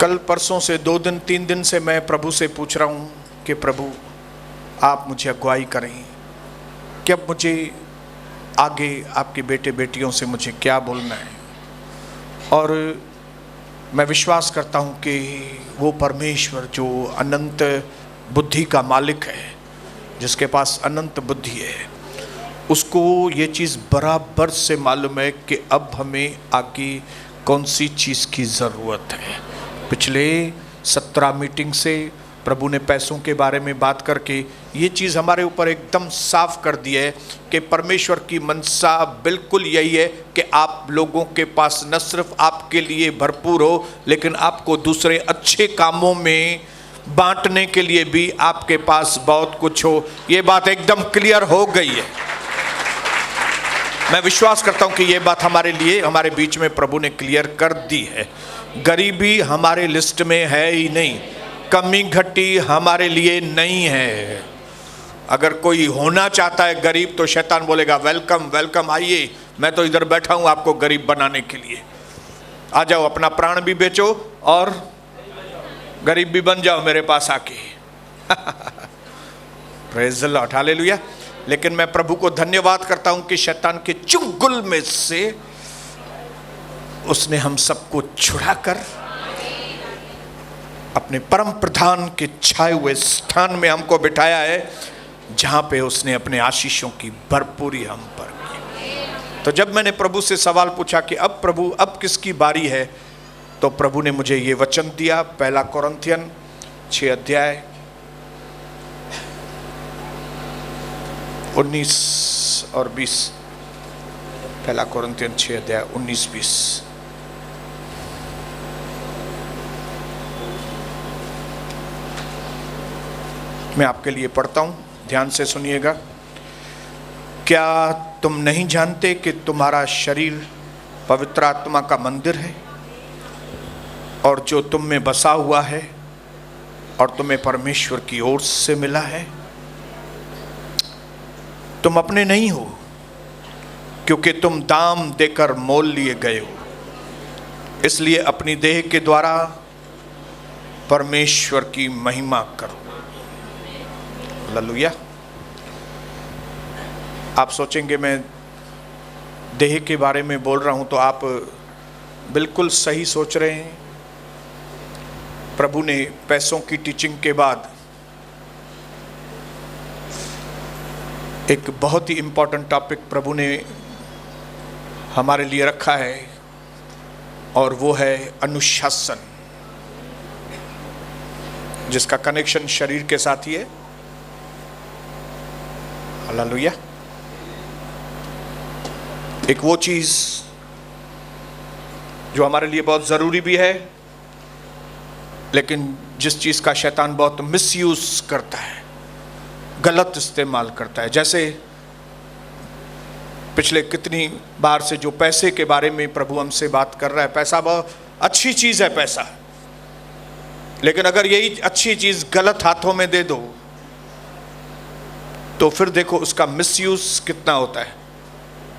कल परसों से 2 दिन 3 दिन से मैं प्रभु से पूछ रहा हूँ कि प्रभु आप मुझे अगुवाई करें कि अब मुझे आगे आपके बेटे बेटियों से मुझे क्या बोलना है। और मैं विश्वास करता हूँ कि वो परमेश्वर जो अनंत बुद्धि का मालिक है, जिसके पास अनंत बुद्धि है, उसको ये चीज़ बराबर से मालूम है कि अब हमें आगे कौन सी चीज़ की ज़रूरत है। पिछले 17 मीटिंग से प्रभु ने पैसों के बारे में बात करके ये चीज़ हमारे ऊपर एकदम साफ कर दी है कि परमेश्वर की मनसा बिल्कुल यही है कि आप लोगों के पास न सिर्फ आपके लिए भरपूर हो, लेकिन आपको दूसरे अच्छे कामों में बांटने के लिए भी आपके पास बहुत कुछ हो। ये बात एकदम क्लियर हो गई है। मैं विश्वास करता हूं कि ये बात हमारे लिए, हमारे बीच में प्रभु ने क्लियर कर दी है। गरीबी हमारे लिस्ट में है ही नहीं, कमी घटी हमारे लिए नहीं है। अगर कोई होना चाहता है गरीब तो शैतान बोलेगा वेलकम वेलकम, आइए, मैं तो इधर बैठा हूं आपको गरीब बनाने के लिए। आ जाओ, अपना प्राण भी बेचो और गरीब भी बन जाओ मेरे पास आके। Praise the Lord, hallelujah. लेकिन मैं प्रभु को धन्यवाद करता हूं कि शैतान के चुंगल में से उसने हम सबको छुड़ाकर अपने परम प्रधान के छाए हुए स्थान में हमको बिठाया है, जहां पे उसने अपने आशीषों की भरपूरी हम पर की। तो जब मैंने प्रभु से सवाल पूछा कि अब प्रभु अब किसकी बारी है, तो प्रभु ने मुझे ये वचन दिया, पहला कोरिन्थियन 6 अध्याय 19 और 20। पहला कोरिन्थियन 6 अध्याय 19-20। मैं आपके लिए पढ़ता हूं, ध्यान से सुनिएगा। क्या तुम नहीं जानते कि तुम्हारा शरीर पवित्र आत्मा का मंदिर है और जो तुम में बसा हुआ है और तुम्हें परमेश्वर की ओर से मिला है? तुम अपने नहीं हो, क्योंकि तुम दाम देकर मोल लिए गए हो। इसलिए अपनी देह के द्वारा परमेश्वर की महिमा करो। हालेलुया। आप सोचेंगे मैं देह के बारे में बोल रहा हूं, तो आप बिल्कुल सही सोच रहे हैं। प्रभु ने पैसों की टीचिंग के बाद एक बहुत ही इंपॉर्टेंट टॉपिक प्रभु ने हमारे लिए रखा है, और वो है अनुशासन, जिसका कनेक्शन शरीर के साथ ही है। हालेलुया। एक वो चीज जो हमारे लिए बहुत जरूरी भी है, लेकिन जिस चीज का शैतान बहुत मिसयूज करता है, गलत इस्तेमाल करता है। जैसे पिछले कितनी बार से जो पैसे के बारे में प्रभु हमसे बात कर रहा है। पैसा बहुत अच्छी चीज है, पैसा, लेकिन अगर यही अच्छी चीज गलत हाथों में दे दो तो फिर देखो उसका मिसयूज कितना होता है,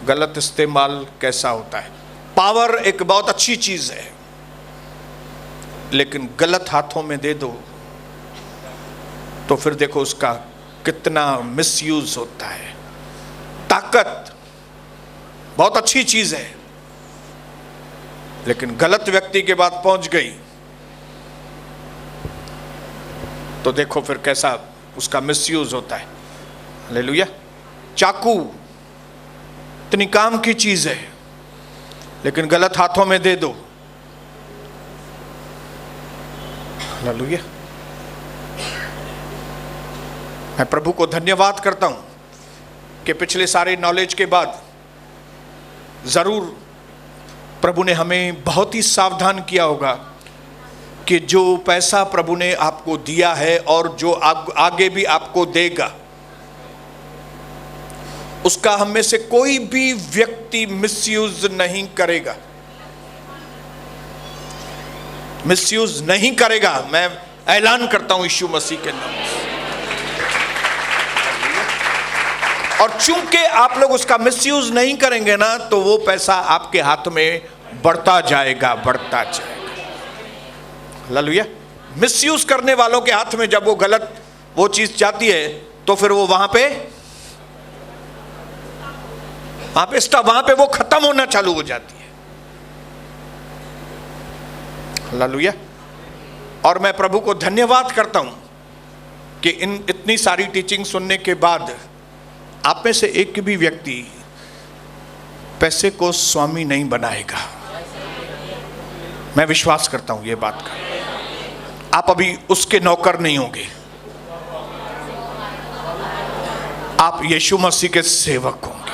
गलत इस्तेमाल कैसा होता है। पावर एक बहुत अच्छी चीज है, लेकिन गलत हाथों में दे दो तो फिर देखो उसका कितना मिसयूज होता है। ताकत बहुत अच्छी चीज है, लेकिन गलत व्यक्ति के पास पहुंच गई तो देखो फिर कैसा उसका मिसयूज होता है। हालेलुया। चाकू इतनी काम की चीज है, लेकिन गलत हाथों में दे दो। हालेलुया। मैं प्रभु को धन्यवाद करता हूं कि पिछले सारे नॉलेज के बाद जरूर प्रभु ने हमें बहुत ही सावधान किया होगा कि जो पैसा प्रभु ने आपको दिया है और जो आगे भी आपको देगा, उसका हम में से कोई भी व्यक्ति मिसयूज नहीं करेगा, मिसयूज नहीं करेगा। मैं ऐलान करता हूं यीशु मसीह के नाम से। और चूंकि आप लोग उसका मिसयूज नहीं करेंगे ना, तो वो पैसा आपके हाथ में बढ़ता जाएगा, बढ़ता जाएगा। हालेलुया। मिसयूज करने वालों के हाथ में जब वो गलत वो चीज जाती है तो फिर वो वहां पे वो खत्म होना चालू हो जाती है। हालेलुया। और मैं प्रभु को धन्यवाद करता हूं कि इतनी सारी टीचिंग सुनने के बाद आप में से एक भी व्यक्ति पैसे को स्वामी नहीं बनाएगा। मैं विश्वास करता हूं ये बात का। आप अभी उसके नौकर नहीं होंगे, आप यीशु मसीह के सेवक होंगे।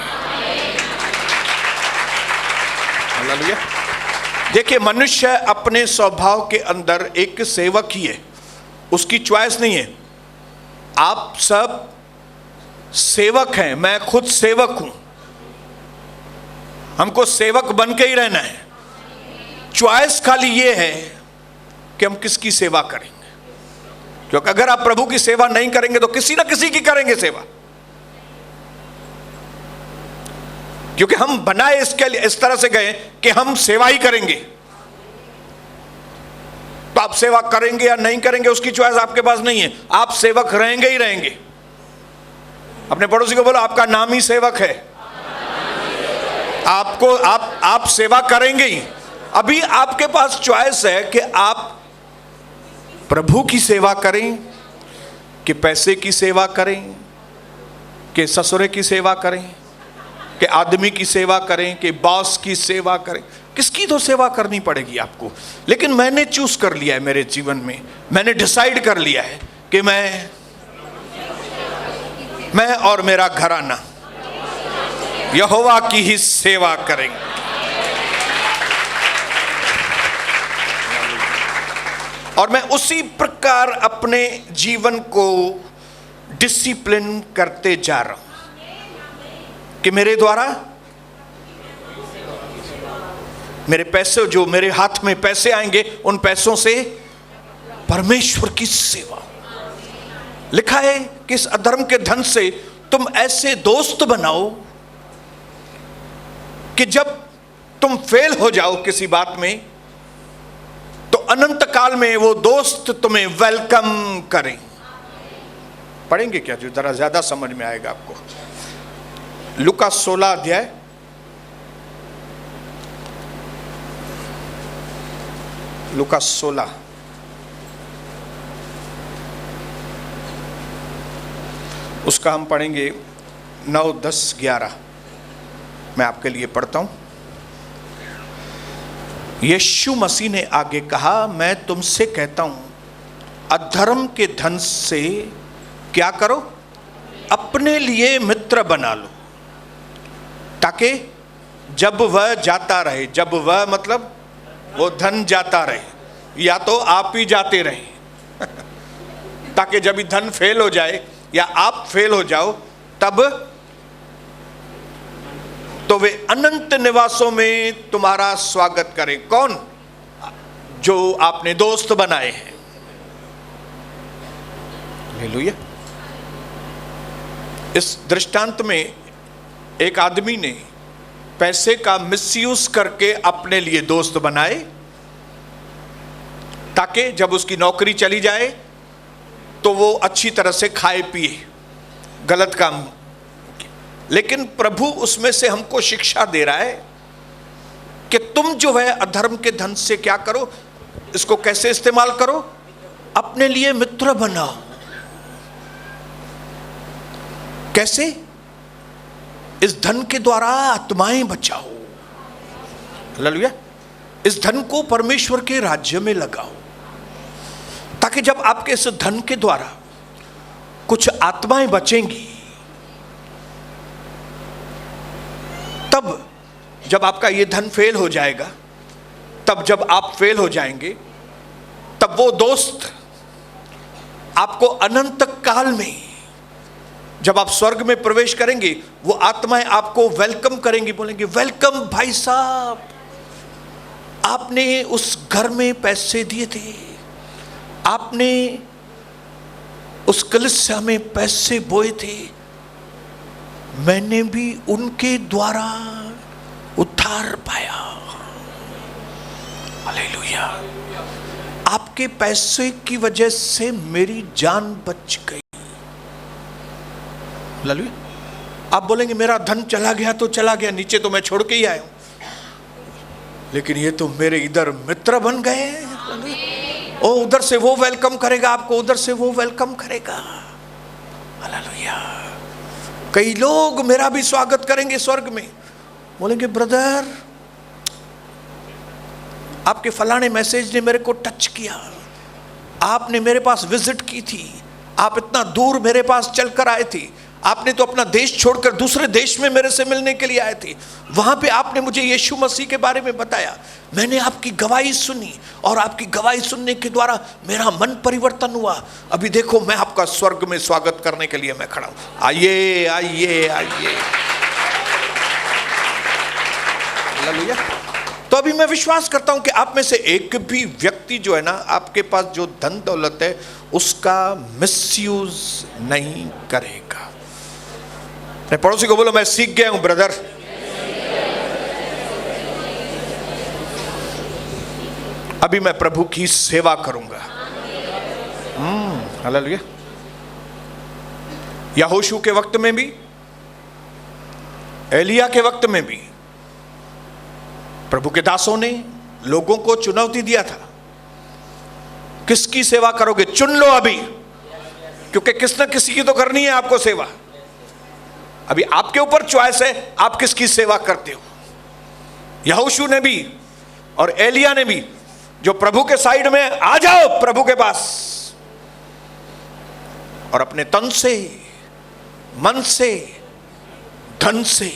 हालेलुया। देखिए, मनुष्य अपने स्वभाव के अंदर एक सेवक ही है, उसकी चॉइस नहीं है। आप सब सेवक हैं, मैं खुद सेवक हूं। हमको सेवक बन के ही रहना है। चॉइस खाली ये है कि हम किसकी सेवा करेंगे, क्योंकि अगर आप प्रभु की सेवा नहीं करेंगे तो किसी ना किसी की करेंगे सेवा, क्योंकि हम बनाए इसके लिए, इस तरह से गए कि हम सेवा ही करेंगे। तो आप सेवा करेंगे या नहीं करेंगे उसकी चॉइस आपके पास नहीं है, आप सेवक रहेंगे ही रहेंगे। अपने पड़ोसी को बोलो, आपका नाम ही सेवक है, आपको आप सेवा करेंगे ही। अभी आपके पास चॉइस है कि आप प्रभु की सेवा करें, कि पैसे की सेवा करें, कि ससुरे की सेवा करें, कि आदमी की सेवा करें, कि बॉस की सेवा करें। किसकी तो सेवा करनी पड़ेगी आपको। लेकिन मैंने चूज कर लिया है मेरे जीवन में, मैंने डिसाइड कर लिया है कि मैं और मेरा घराना यहोवा की ही सेवा करेंगे। और मैं उसी प्रकार अपने जीवन को डिसिप्लिन करते जा रहा हूं कि मेरे द्वारा मेरे पैसे, जो मेरे हाथ में पैसे आएंगे, उन पैसों से परमेश्वर की सेवा। लिखा है कि इस अधर्म के धन से तुम ऐसे दोस्त बनाओ कि जब तुम फेल हो जाओ किसी बात में तो अनंत काल में वो दोस्त तुम्हें वेलकम करें। पढ़ेंगे क्या, जो जरा ज्यादा समझ में आएगा आपको। लूका 16 अध्याय, लूका 16 उसका हम पढ़ेंगे 9, 10, 11। मैं आपके लिए पढ़ता हूं। यीशु मसीह ने आगे कहा, मैं तुमसे कहता हूं, अधर्म के धन से क्या करो, अपने लिए मित्र बना लो, ताकि जब वह जाता रहे, जब वह मतलब वो धन जाता रहे, या तो आप ही जाते रहे ताकि जब धन फेल हो जाए या आप फेल हो जाओ, तब तो वे अनंत निवासों में तुम्हारा स्वागत करें। कौन? जो आपने दोस्त बनाए हैं। हालेलुया। इस दृष्टांत में एक आदमी ने पैसे का मिसयूज करके अपने लिए दोस्त बनाए, ताकि जब उसकी नौकरी चली जाए तो वो अच्छी तरह से खाए पिए, गलत काम। लेकिन प्रभु उसमें से हमको शिक्षा दे रहा है कि तुम जो है अधर्म के धन से क्या करो, इसको कैसे इस्तेमाल करो, अपने लिए मित्र बनाओ। कैसे? इस धन के द्वारा आत्माएं बचाओ। हालेलुया। इस धन को परमेश्वर के राज्य में लगाओ, ताकि जब आपके इस धन के द्वारा कुछ आत्माएं बचेंगी, तब जब आपका ये धन फेल हो जाएगा, तब जब आप फेल हो जाएंगे, तब वो दोस्त आपको अनंत काल में, जब आप स्वर्ग में प्रवेश करेंगे, वो आत्माएं आपको वेलकम करेंगी, बोलेंगे, वेलकम भाई साहब, आपने उस घर में पैसे दिए थे, आपने उस कलीसिया में पैसे बोए थे, मैंने भी उनके द्वारा उद्धार पाया। हालेलुया। आपके पैसे की वजह से मेरी जान बच गई। हालेलुया। आप बोलेंगे मेरा धन चला गया तो चला गया, नीचे तो मैं छोड़ के ही आया हूं, लेकिन ये तो मेरे इधर मित्र बन गए। ओ उधर से वो वेलकम करेगा आपको, उधर से वो वेलकम करेगा। हालेलुया। कई लोग मेरा भी स्वागत करेंगे स्वर्ग में, बोलेंगे ब्रदर आपके फलाने मैसेज ने मेरे को टच किया, आपने मेरे पास विजिट की थी, आप इतना दूर मेरे पास चलकर आए थे, आपने तो अपना देश छोड़कर दूसरे देश में मेरे से मिलने के लिए आए थे, वहां पे आपने मुझे यीशु मसीह के बारे में बताया, मैंने आपकी गवाही सुनी और आपकी गवाही सुनने के द्वारा मेरा मन परिवर्तन हुआ। अभी देखो मैं आपका स्वर्ग में स्वागत करने के लिए मैं खड़ा हूं, आइए आइए आइए। हालेलुया। तो अभी मैं विश्वास करता हूं कि आप में से एक भी व्यक्ति जो है ना, आपके पास जो धन दौलत है उसका मिसयूज नहीं करेगा। अपने पड़ोसी को बोलो मैं सीख गया हूं ब्रदर, अभी मैं प्रभु की सेवा करूंगा। हालेलुया। यहोशू के वक्त में भी, एलिया के वक्त में भी प्रभु के दासों ने लोगों को चुनौती दिया था, किसकी सेवा करोगे, चुन लो अभी, क्योंकि किस न किसी की तो करनी है आपको सेवा। अभी आपके ऊपर चॉइस है आप किसकी सेवा करते हो। यहोशू ने भी और एलिया ने भी जो प्रभु के साइड में, आ जाओ प्रभु के पास और अपने तन से, मन से, धन से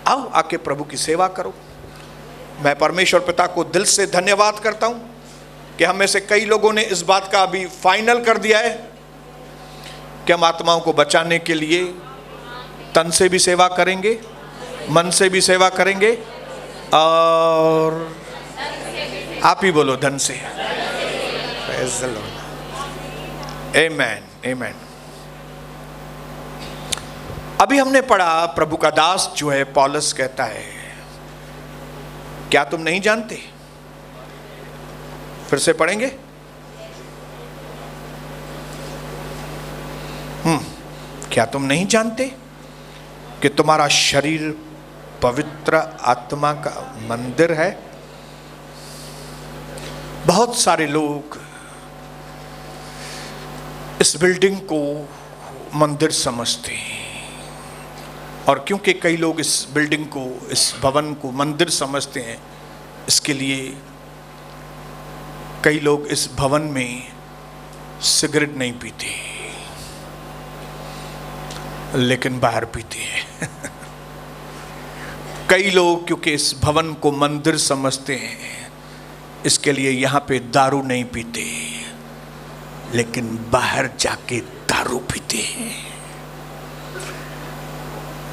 आओ, आके प्रभु की सेवा करो। मैं परमेश्वर पिता को दिल से धन्यवाद करता हूं कि हम में से कई लोगों ने इस बात का अभी फाइनल कर दिया है कि हम आत्माओं को बचाने के लिए तन से भी सेवा करेंगे, मन से भी सेवा करेंगे और आप ही बोलो धन से। Praise the lord. Amen amen. अभी हमने पढ़ा, प्रभु का दास जो है पौलुस कहता है, क्या तुम नहीं जानते? फिर से पढ़ेंगे। क्या तुम नहीं जानते कि तुम्हारा शरीर पवित्र आत्मा का मंदिर है? बहुत सारे लोग इस बिल्डिंग को मंदिर समझते हैं, और क्योंकि कई लोग इस बिल्डिंग को, इस भवन को मंदिर समझते हैं, इसके लिए कई लोग इस भवन में सिगरेट नहीं पीते लेकिन बाहर पीते हैं। कई लोग क्योंकि इस भवन को मंदिर समझते हैं, इसके लिए यहाँ पे दारू नहीं पीते लेकिन बाहर जाके दारू पीते हैं।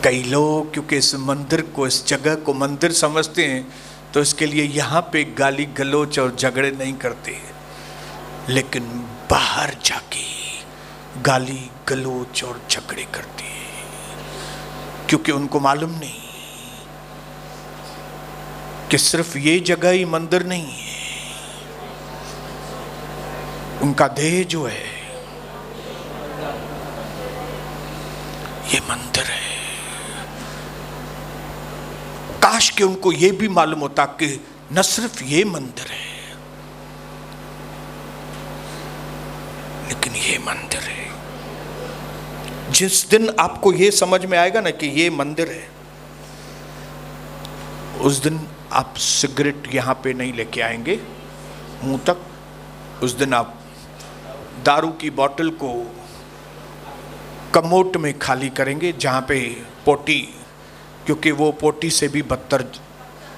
कई लोग क्योंकि इस मंदिर को, इस जगह को मंदिर समझते हैं, तो इसके लिए यहाँ पे गाली गलोच और झगड़े नहीं करते, लेकिन बाहर जाके गाली गलोच और झगड़े करते हैं, क्योंकि उनको मालूम नहीं कि सिर्फ ये जगह ही मंदिर नहीं है, उनका देह जो है ये मंदिर है। काश कि उनको ये भी मालूम होता कि न सिर्फ ये मंदिर है, लेकिन ये मंदिर है। जिस दिन आपको ये समझ में आएगा ना कि ये मंदिर है, उस दिन आप सिगरेट यहाँ पे नहीं लेके आएंगे मुंह तक। उस दिन आप दारू की बोतल को कमोट में खाली करेंगे, जहाँ पे पोटी, क्योंकि वो पोटी से भी बदतर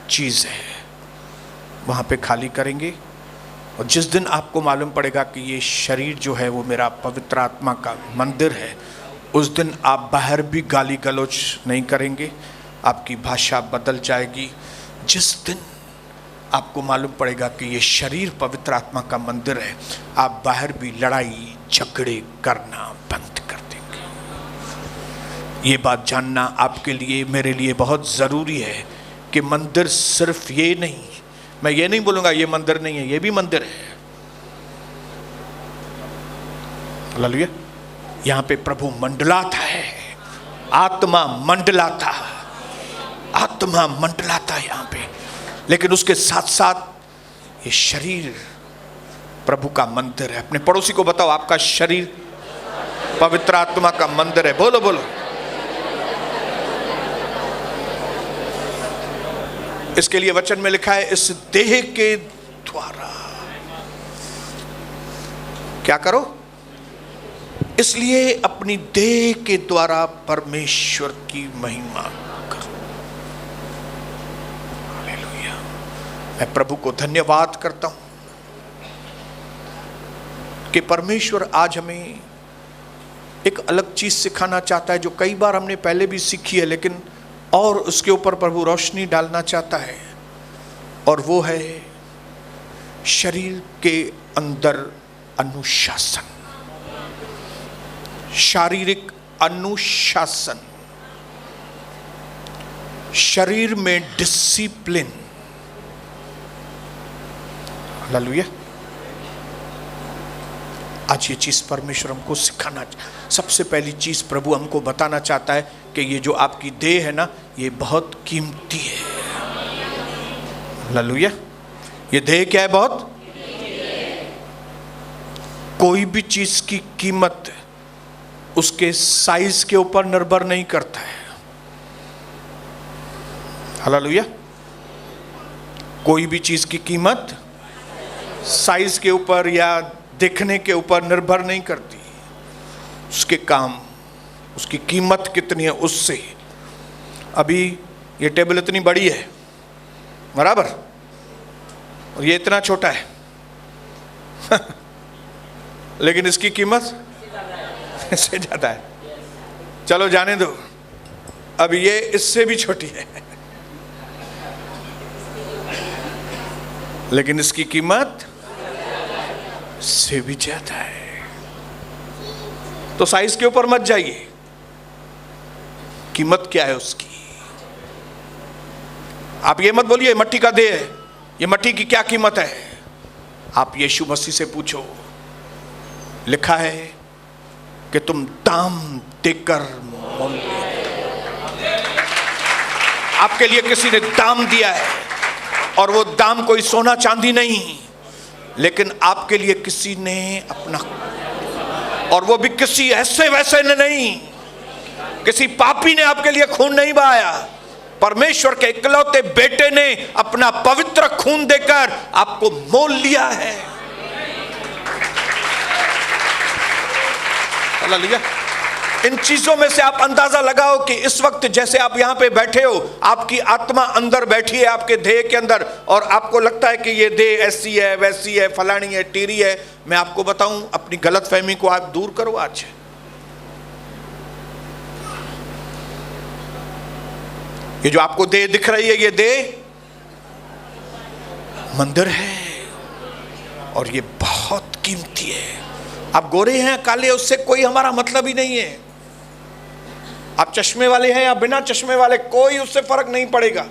चीज़ है, वहाँ पे खाली करेंगे। और जिस दिन आपको मालूम पड़ेगा कि ये शरीर जो है वो मेरा पवित्र आत्मा का मंदिर है, उस दिन आप बाहर भी गाली गलौज नहीं करेंगे, आपकी भाषा बदल जाएगी। जिस दिन आपको मालूम पड़ेगा कि ये शरीर पवित्र आत्मा का मंदिर है, आप बाहर भी लड़ाई झगड़े करना बंद कर देंगे। ये बात जानना आपके लिए, मेरे लिए बहुत ज़रूरी है कि मंदिर सिर्फ ये नहीं। मैं ये नहीं बोलूँगा ये मंदिर नहीं है, ये भी मंदिर है, हालेलुया। यहाँ पे प्रभु मंडलाता है, आत्मा मंडलाता, आत्मा मंडलाता है यहाँ पे। लेकिन उसके साथ साथ ये शरीर प्रभु का मंदिर है। अपने पड़ोसी को बताओ, आपका शरीर पवित्र आत्मा का मंदिर है। बोलो बोलो। इसके लिए वचन में लिखा है, इस देह के द्वारा क्या करो? इसलिए अपनी देह के द्वारा परमेश्वर की महिमा करो। हालेलुया। मैं प्रभु को धन्यवाद करता हूं कि परमेश्वर आज हमें एक अलग चीज सिखाना चाहता है, जो कई बार हमने पहले भी सीखी है, लेकिन और उसके ऊपर प्रभु रोशनी डालना चाहता है। और वो है शरीर के अंदर अनुशासन, शारीरिक अनुशासन, शरीर में डिसिप्लिन। हालेलुया। आज ये चीज परमेश्वर हमको सिखाना, सबसे पहली चीज प्रभु हमको बताना चाहता है कि ये जो आपकी देह है ना, ये बहुत कीमती है। हालेलुया। ये देह क्या है? बहुत। कोई भी चीज की कीमत उसके साइज के ऊपर निर्भर नहीं करता है। हालेलुया। कोई भी चीज की कीमत साइज के ऊपर या देखने के ऊपर निर्भर नहीं करती। उसके काम, उसकी कीमत कितनी है उससे। अभी ये टेबल इतनी बड़ी है, बराबर, और ये इतना छोटा है लेकिन इसकी कीमत इससे ज्यादा है। चलो जाने दो, अब ये इससे भी छोटी है लेकिन इसकी कीमत से भी ज्यादा है। तो साइज के ऊपर मत जाइए, कीमत क्या है उसकी। आप ये मत बोलिए मट्टी का देह है, ये मट्टी की क्या कीमत है। आप यीशु मसीह से पूछो, लिखा है कि तुम दाम देकर मोल लिए। आपके लिए किसी ने दाम दिया है, और वो दाम कोई सोना चांदी नहीं, लेकिन आपके लिए किसी ने अपना, और वो भी किसी ऐसे वैसे ने नहीं, किसी पापी ने आपके लिए खून नहीं बहाया। परमेश्वर के इकलौते बेटे ने अपना पवित्र खून देकर आपको मोल लिया है। हालेलुया। इन चीजों में से आप अंदाजा लगाओ कि इस वक्त जैसे आप यहां पे बैठे हो, आपकी आत्मा अंदर बैठी है आपके देह के अंदर, और आपको लगता है कि ये देह ऐसी है, वैसी है, फलानी है, टीरी है। मैं आपको बताऊं, अपनी गलतफहमी को आप दूर करो। आज ये जो आपको देह दिख रही है, ये देह मंदिर है, और ये बहुत कीमती है। आप गोरे हैं, काले, उससे कोई हमारा मतलब ही नहीं है। आप चश्मे वाले हैं या बिना चश्मे वाले, कोई उससे फर्क नहीं पड़ेगा।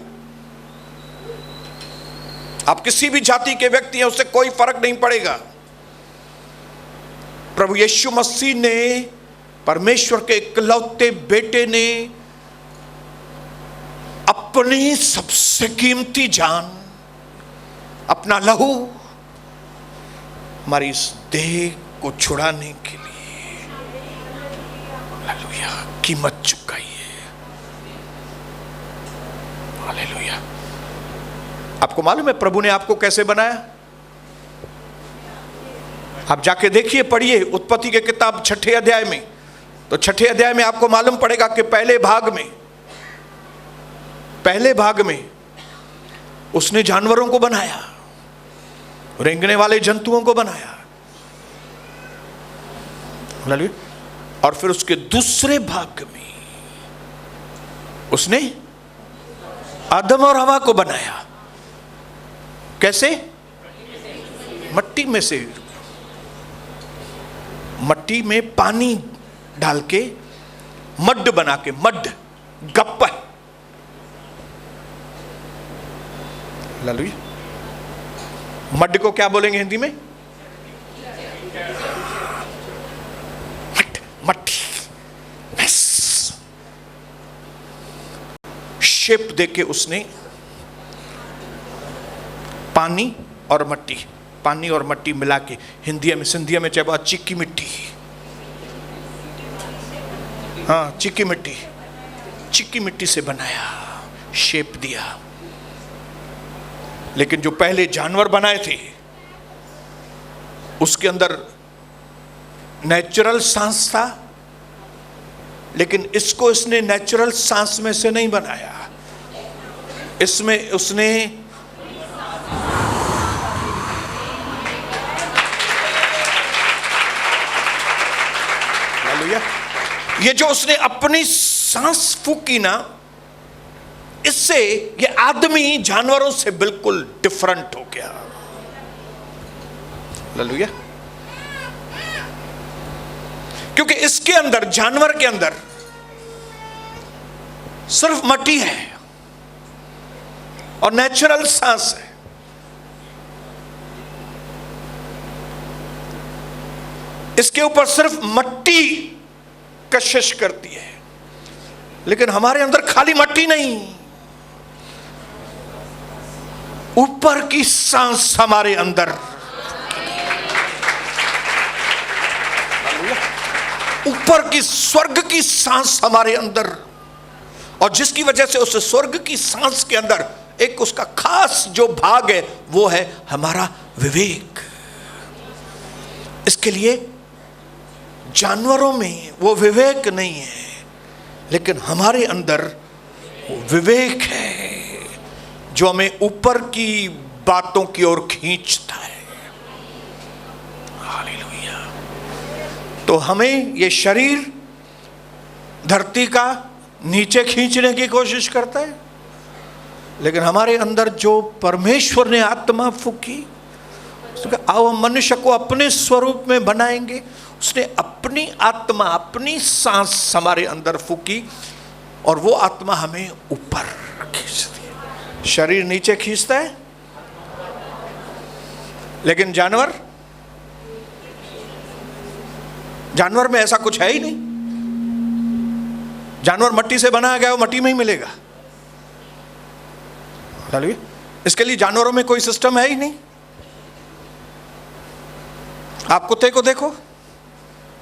आप किसी भी जाति के व्यक्ति हैं, उससे कोई फर्क नहीं पड़ेगा। प्रभु यीशु मसीह ने, परमेश्वर के इकलौते बेटे ने, अपनी सबसे कीमती जान, अपना लहू हमारी इस देह को छुड़ाने के लिए, हालेलुया, कीमत चुकाई है। हालेलुया। आपको मालूम है प्रभु ने आपको कैसे बनाया? आप जाके देखिए, पढ़िए उत्पत्ति के किताब 6 अध्याय में। तो 6 अध्याय में आपको मालूम पड़ेगा कि पहले भाग में उसने जानवरों को बनाया, रेंगने वाले जंतुओं को बनाया। और फिर उसके दूसरे भाग में उसने आदम और हवा को बनाया। कैसे? मट्टी में से, मट्टी में पानी डाल के मड बना के, मड, गप्पा, मड को क्या बोलेंगे हिंदी में? शेप देके उसने पानी और मट्टी मिला के, हिंदी में सिंधिया में चाहे चिक्की मिट्टी, हाँ चिक्की मिट्टी से बनाया, शेप दिया। लेकिन जो पहले जानवर बनाए थे उसके अंदर नेचुरल सांस था, लेकिन इसको इसने नेचुरल सांस में से नहीं बनाया, इसमें उसने ये जो उसने अपनी सांस फूकी ना, इससे ये आदमी जानवरों से बिल्कुल डिफरेंट हो गया। हालेलुया। क्योंकि इसके अंदर, जानवर के अंदर सिर्फ मट्टी है और नेचुरल सांस है। इसके ऊपर सिर्फ मट्टी कशिश करती है, लेकिन हमारे अंदर खाली मट्टी नहीं, ऊपर की सांस हमारे अंदर, ऊपर की स्वर्ग की सांस हमारे अंदर, और जिसकी वजह से उस स्वर्ग की सांस के अंदर एक उसका खास जो भाग है वो है हमारा विवेक। इसके लिए जानवरों में वो विवेक नहीं है, लेकिन हमारे अंदर वो विवेक है जो हमें ऊपर की बातों की ओर खींचता है। हालेलुया। तो हमें ये शरीर धरती का नीचे खींचने की कोशिश करता है, लेकिन हमारे अंदर जो परमेश्वर ने आत्मा फूकी, आओ हम मनुष्य को अपने स्वरूप में बनाएंगे, उसने अपनी आत्मा, अपनी सांस हमारे अंदर फूकी और वो आत्मा हमें ऊपर खींचती है। शरीर नीचे खींचता है, लेकिन जानवर में ऐसा कुछ है ही नहीं। जानवर मट्टी से बनाया गया, वो मट्टी में ही मिलेगा। इसके लिए जानवरों में कोई सिस्टम है ही नहीं। आप कुत्ते को देखो,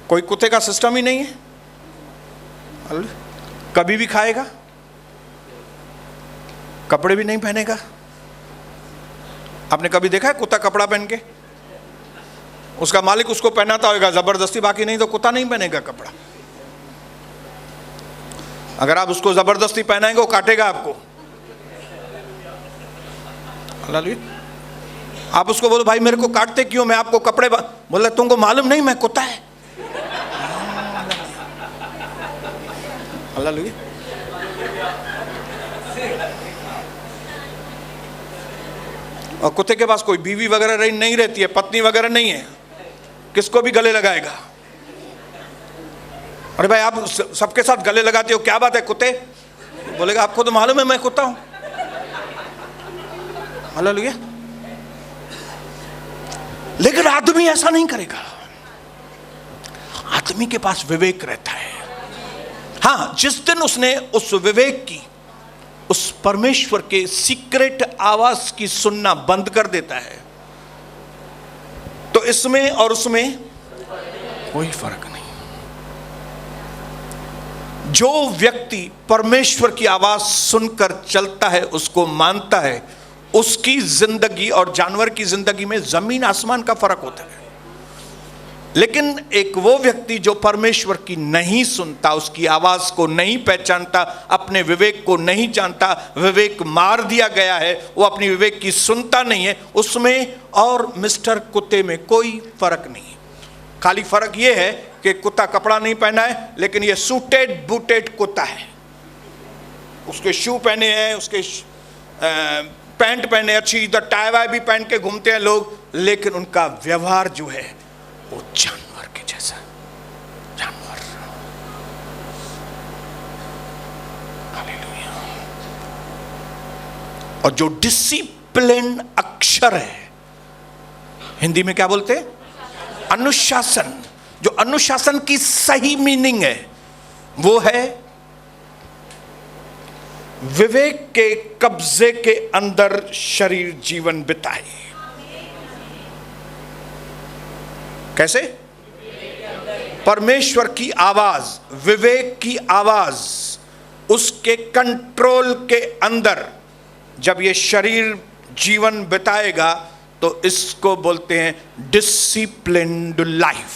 कोई कुत्ते का सिस्टम ही नहीं है, कभी भी खाएगा, कपड़े भी नहीं पहनेगा। आपने कभी देखा है कुत्ता कपड़ा पहन के? उसका मालिक उसको पहनाता होगा जबरदस्ती, बाकी नहीं तो कुत्ता नहीं पहनेगा कपड़ा। अगर आप उसको जबरदस्ती पहनाएंगे वो काटेगा आपको। आप उसको बोलो भाई मेरे को काटते क्यों, मैं आपको कपड़े, बोले तुमको मालूम नहीं मैं कुत्ता है। हालेलुया। और कुत्ते के पास कोई बीवी वगैरह नहीं रहती है, पत्नी वगैरह नहीं है, किसको भी गले लगाएगा। अरे भाई आप सबके साथ गले लगाते हो, क्या बात है कुत्ते? बोलेगा आपको तो मालूम है मैं कुत्ता हूं। हालेलुया। लेकिन आदमी ऐसा नहीं करेगा। आदमी के पास विवेक रहता है। हाँ, जिस दिन उसने उस विवेक की, उस परमेश्वर के सीक्रेट आवाज की सुनना बंद कर देता है, तो इसमें और उसमें कोई फर्क नहीं। जो व्यक्ति परमेश्वर की आवाज सुनकर चलता है, उसको मानता है, उसकी जिंदगी और जानवर की जिंदगी में जमीन आसमान का फर्क होता है। लेकिन एक वो व्यक्ति जो परमेश्वर की नहीं सुनता, उसकी आवाज को नहीं पहचानता, अपने विवेक को नहीं जानता, विवेक मार दिया गया है, वो अपनी विवेक की सुनता नहीं है, उसमें और मिस्टर कुत्ते में कोई फर्क नहीं। खाली फर्क ये है कि कुत्ता कपड़ा नहीं पहना है, लेकिन ये सूटेड बूटेड कुत्ता है। उसके शू पहने हैं, उसके पैंट पहने अच्छी, इधर टाई वाई भी पहन के घूमते हैं लोग, लेकिन उनका व्यवहार जो है वो जानवर के जैसा। जानवर। हालेलुया। और जो डिसिप्लिन अक्षर है, हिंदी में क्या बोलते हैं? अनुशासन। जो अनुशासन की सही मीनिंग है वो है विवेक के कब्जे के अंदर शरीर जीवन बिताए। कैसे? परमेश्वर की आवाज, विवेक की आवाज, उसके कंट्रोल के अंदर जब ये शरीर जीवन बिताएगा तो इसको बोलते हैं डिसिप्लिन्ड लाइफ,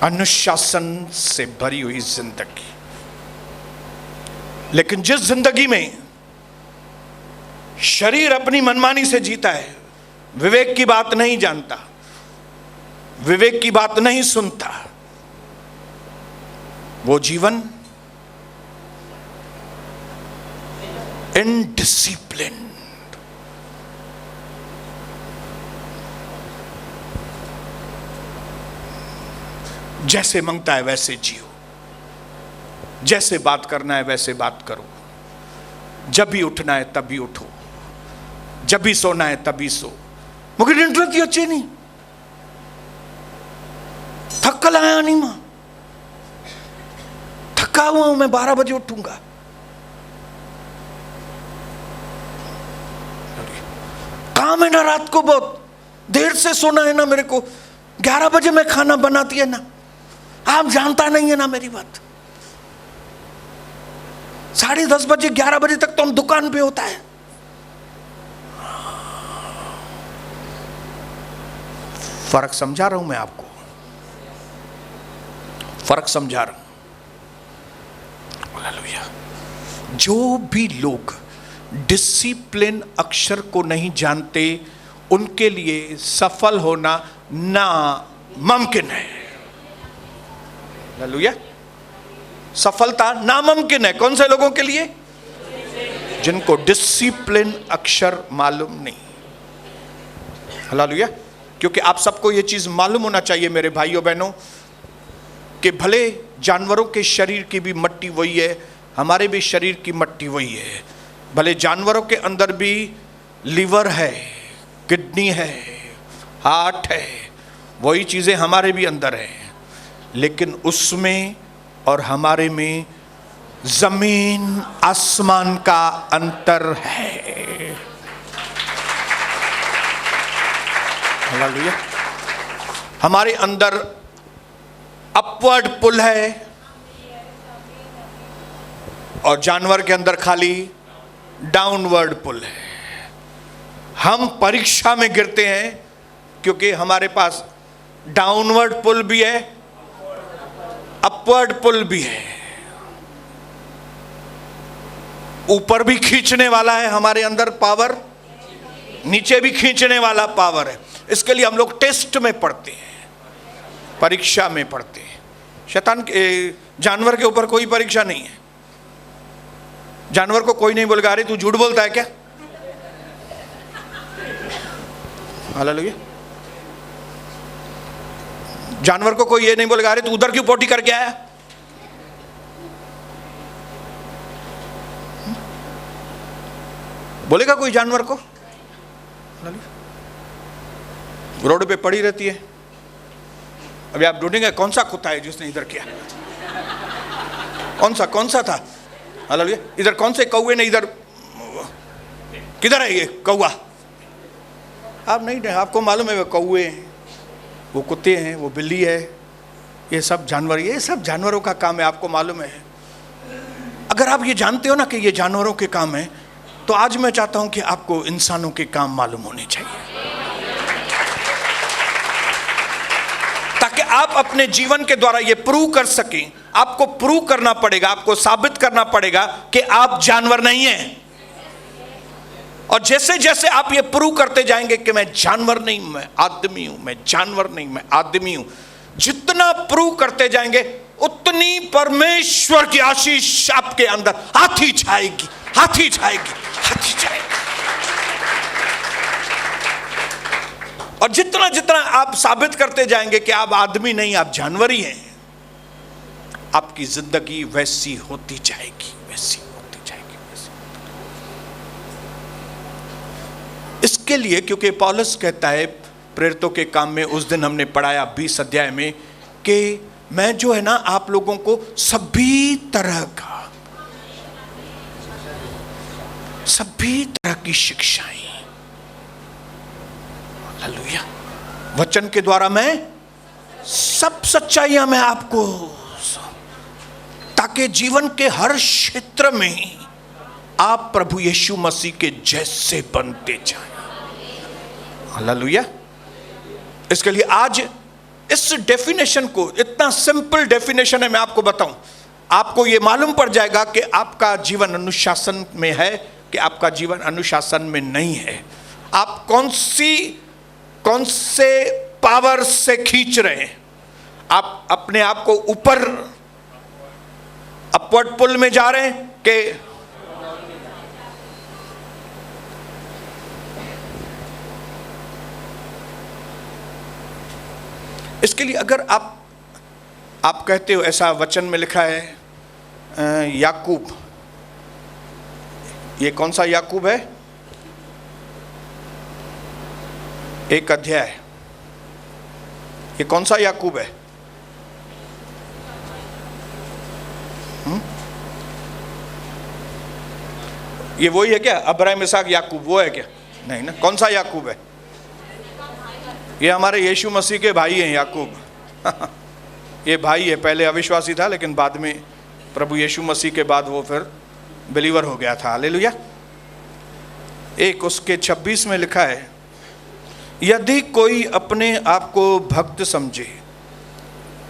अनुशासन से भरी हुई जिंदगी। लेकिन जिस जिंदगी में शरीर अपनी मनमानी से जीता है, विवेक की बात नहीं जानता, विवेक की बात नहीं सुनता, वो जीवन इनडिसिप्लिन। जैसे मांगता है वैसे जियो, जैसे बात करना है वैसे बात करो, जब भी उठना है तभी उठो, जब भी सोना है तभी सो। मुझे नींद लगती अच्छी नहीं, थकल आया नहीं, मां थका हुआ हूं, मैं 12 बजे उठूंगा। काम है ना, रात को बहुत देर से सोना है ना, मेरे को 11 बजे मैं खाना बनाती है ना, आप जानता नहीं है ना मेरी बात। 10:30 बजे 11 बजे तक तो हम दुकान पे होता है। फर्क समझा रहा हूं मैं आपको, फर्क समझा रहा हूं। हालेलुया। जो भी लोग डिसिप्लिन अक्षर को नहीं जानते, उनके लिए सफल होना नामुमकिन है। हालेलुया। सफलता नामुमकिन है। कौन से लोगों के लिए? जिनको डिसिप्लिन अक्षर मालूम नहीं। हालेलुया। क्योंकि आप सबको यह चीज मालूम होना चाहिए मेरे भाइयों बहनों, कि भले जानवरों के शरीर की भी मट्टी वही है, हमारे भी शरीर की मट्टी वही है। भले जानवरों के अंदर भी लीवर है, किडनी है, हार्ट है, वही चीजें हमारे भी अंदर है, लेकिन उसमें और हमारे में जमीन आसमान का अंतर है। हालेलुया। हमारे अंदर अपवर्ड पुल है और जानवर के अंदर खाली डाउनवर्ड पुल है। हम परीक्षा में गिरते हैं क्योंकि हमारे पास डाउनवर्ड पुल भी है, अपवर्ड पुल भी है। ऊपर भी खींचने वाला है हमारे अंदर पावर, नीचे भी खींचने वाला पावर है। इसके लिए हम लोग टेस्ट में पढ़ते हैं, परीक्षा में पढ़ते हैं। शैतान के जानवर के ऊपर कोई परीक्षा नहीं है। जानवर को कोई नहीं बोलेगा अरे तू झूठ बोलता है क्या। हालेलुया। जानवर को कोई ये नहीं बोलेगा अरे तू उधर क्यों पोटी करके आया। बोलेगा कोई जानवर को? रोड पे पड़ी रहती है, अभी आप ढूंढेंगे कौन सा कुत्ता है जिसने इधर किया, कौन सा था। हालेलुया। इधर कौन से कौवे ने इधर, किधर है ये कौवा। आप नहीं, आपको मालूम है वो कौवे हैं, वो कुत्ते हैं, वो बिल्ली है, ये सब जानवर, ये सब जानवरों का काम है, आपको मालूम है। अगर आप ये जानते हो ना कि ये जानवरों के काम है, तो आज मैं चाहता हूं कि आपको इंसानों के काम मालूम होने चाहिए, ताकि आप अपने जीवन के द्वारा ये प्रूव कर सकें। आपको प्रूव करना पड़ेगा, आपको साबित करना पड़ेगा कि आप जानवर नहीं हैं। और जैसे जैसे आप ये प्रूव करते जाएंगे कि मैं जानवर नहीं, मैं आदमी हूं, मैं जानवर नहीं, मैं आदमी हूं, जितना प्रूव करते जाएंगे उतनी परमेश्वर की आशीष आपके अंदर आती जाएगी, आती जाएगी, आती जाएगी। और जितना जितना आप साबित करते जाएंगे कि आप आदमी नहीं, आप जानवर ही हैं, आपकी जिंदगी वैसी होती जाएगी, वैसी होती जाएगी, वैसी। इसके लिए क्योंकि पौलुस कहता है प्रेरितों के काम में, उस दिन हमने पढ़ाया 20 अध्याय में, कि मैं जो है ना आप लोगों को सभी तरह की शिक्षाएं, हालेलुया, वचन के द्वारा मैं सब सच्चाइयां मैं आपको, ताकि जीवन के हर क्षेत्र में आप प्रभु यीशु मसीह के जैसे बनते जाएं। हालेलुया। इसके लिए आज इस डेफिनेशन को, इतना सिंपल डेफिनेशन है, मैं आपको बताऊं, आपको यह मालूम पड़ जाएगा कि आपका जीवन अनुशासन में है कि आपका जीवन अनुशासन में नहीं है। आप कौन से पावर से खींच रहे हैं? आप अपने आप को ऊपर अपवर्ड पुल में जा रहे हैं कि इसके लिए अगर आप कहते हो, ऐसा वचन में लिखा है, याकूब, ये कौन सा याकूब है? 1 अध्याय, ये कौन सा याकूब है? ये वही है क्या? अब्राहम इसहाक याकूब वो है क्या? नहीं ना। कौन सा याकूब है? ये हमारे यीशु मसीह के भाई हैं याकूब। ये भाई है, पहले अविश्वासी था लेकिन बाद में प्रभु यीशु मसीह के बाद वो फिर बिलीवर हो गया था। हालेलुया। एक उसके 26 में लिखा है, यदि कोई अपने आप को भक्त समझे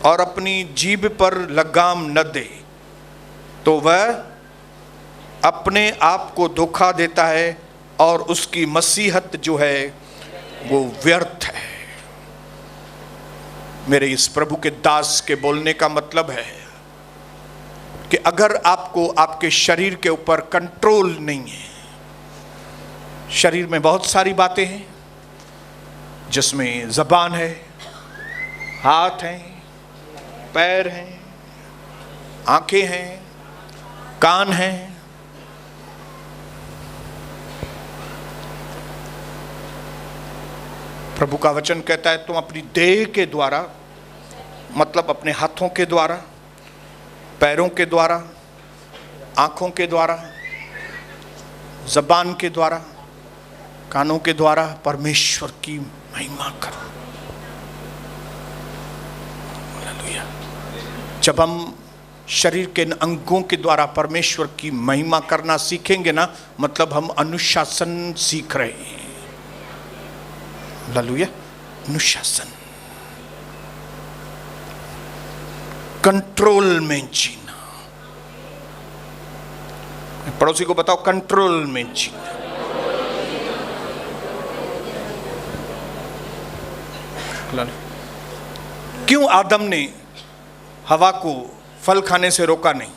और अपनी जीभ पर लगाम न दे तो वह अपने आप को धोखा देता है और उसकी मसीहत जो है वो व्यर्थ है। मेरे इस प्रभु के दास के बोलने का मतलब है कि अगर आपको आपके शरीर के ऊपर कंट्रोल नहीं है, शरीर में बहुत सारी बातें हैं जिसमें ज़बान है, हाथ हैं, पैर हैं, आंखें हैं, कान हैं, प्रभु का वचन कहता है तुम अपनी देह के द्वारा, मतलब अपने हाथों के द्वारा, पैरों के द्वारा, आँखों के द्वारा, ज़बान के द्वारा, कानों के द्वारा परमेश्वर की महिमा करो। हालेलुया। जब हम शरीर के अंगों के द्वारा परमेश्वर की महिमा करना सीखेंगे ना, मतलब हम अनुशासन सीख रहे हैं। हालेलुया। अनुशासन, कंट्रोल में जीना। पड़ोसी को बताओ, कंट्रोल में जीना। क्यों आदम ने हवा को फल खाने से रोका नहीं?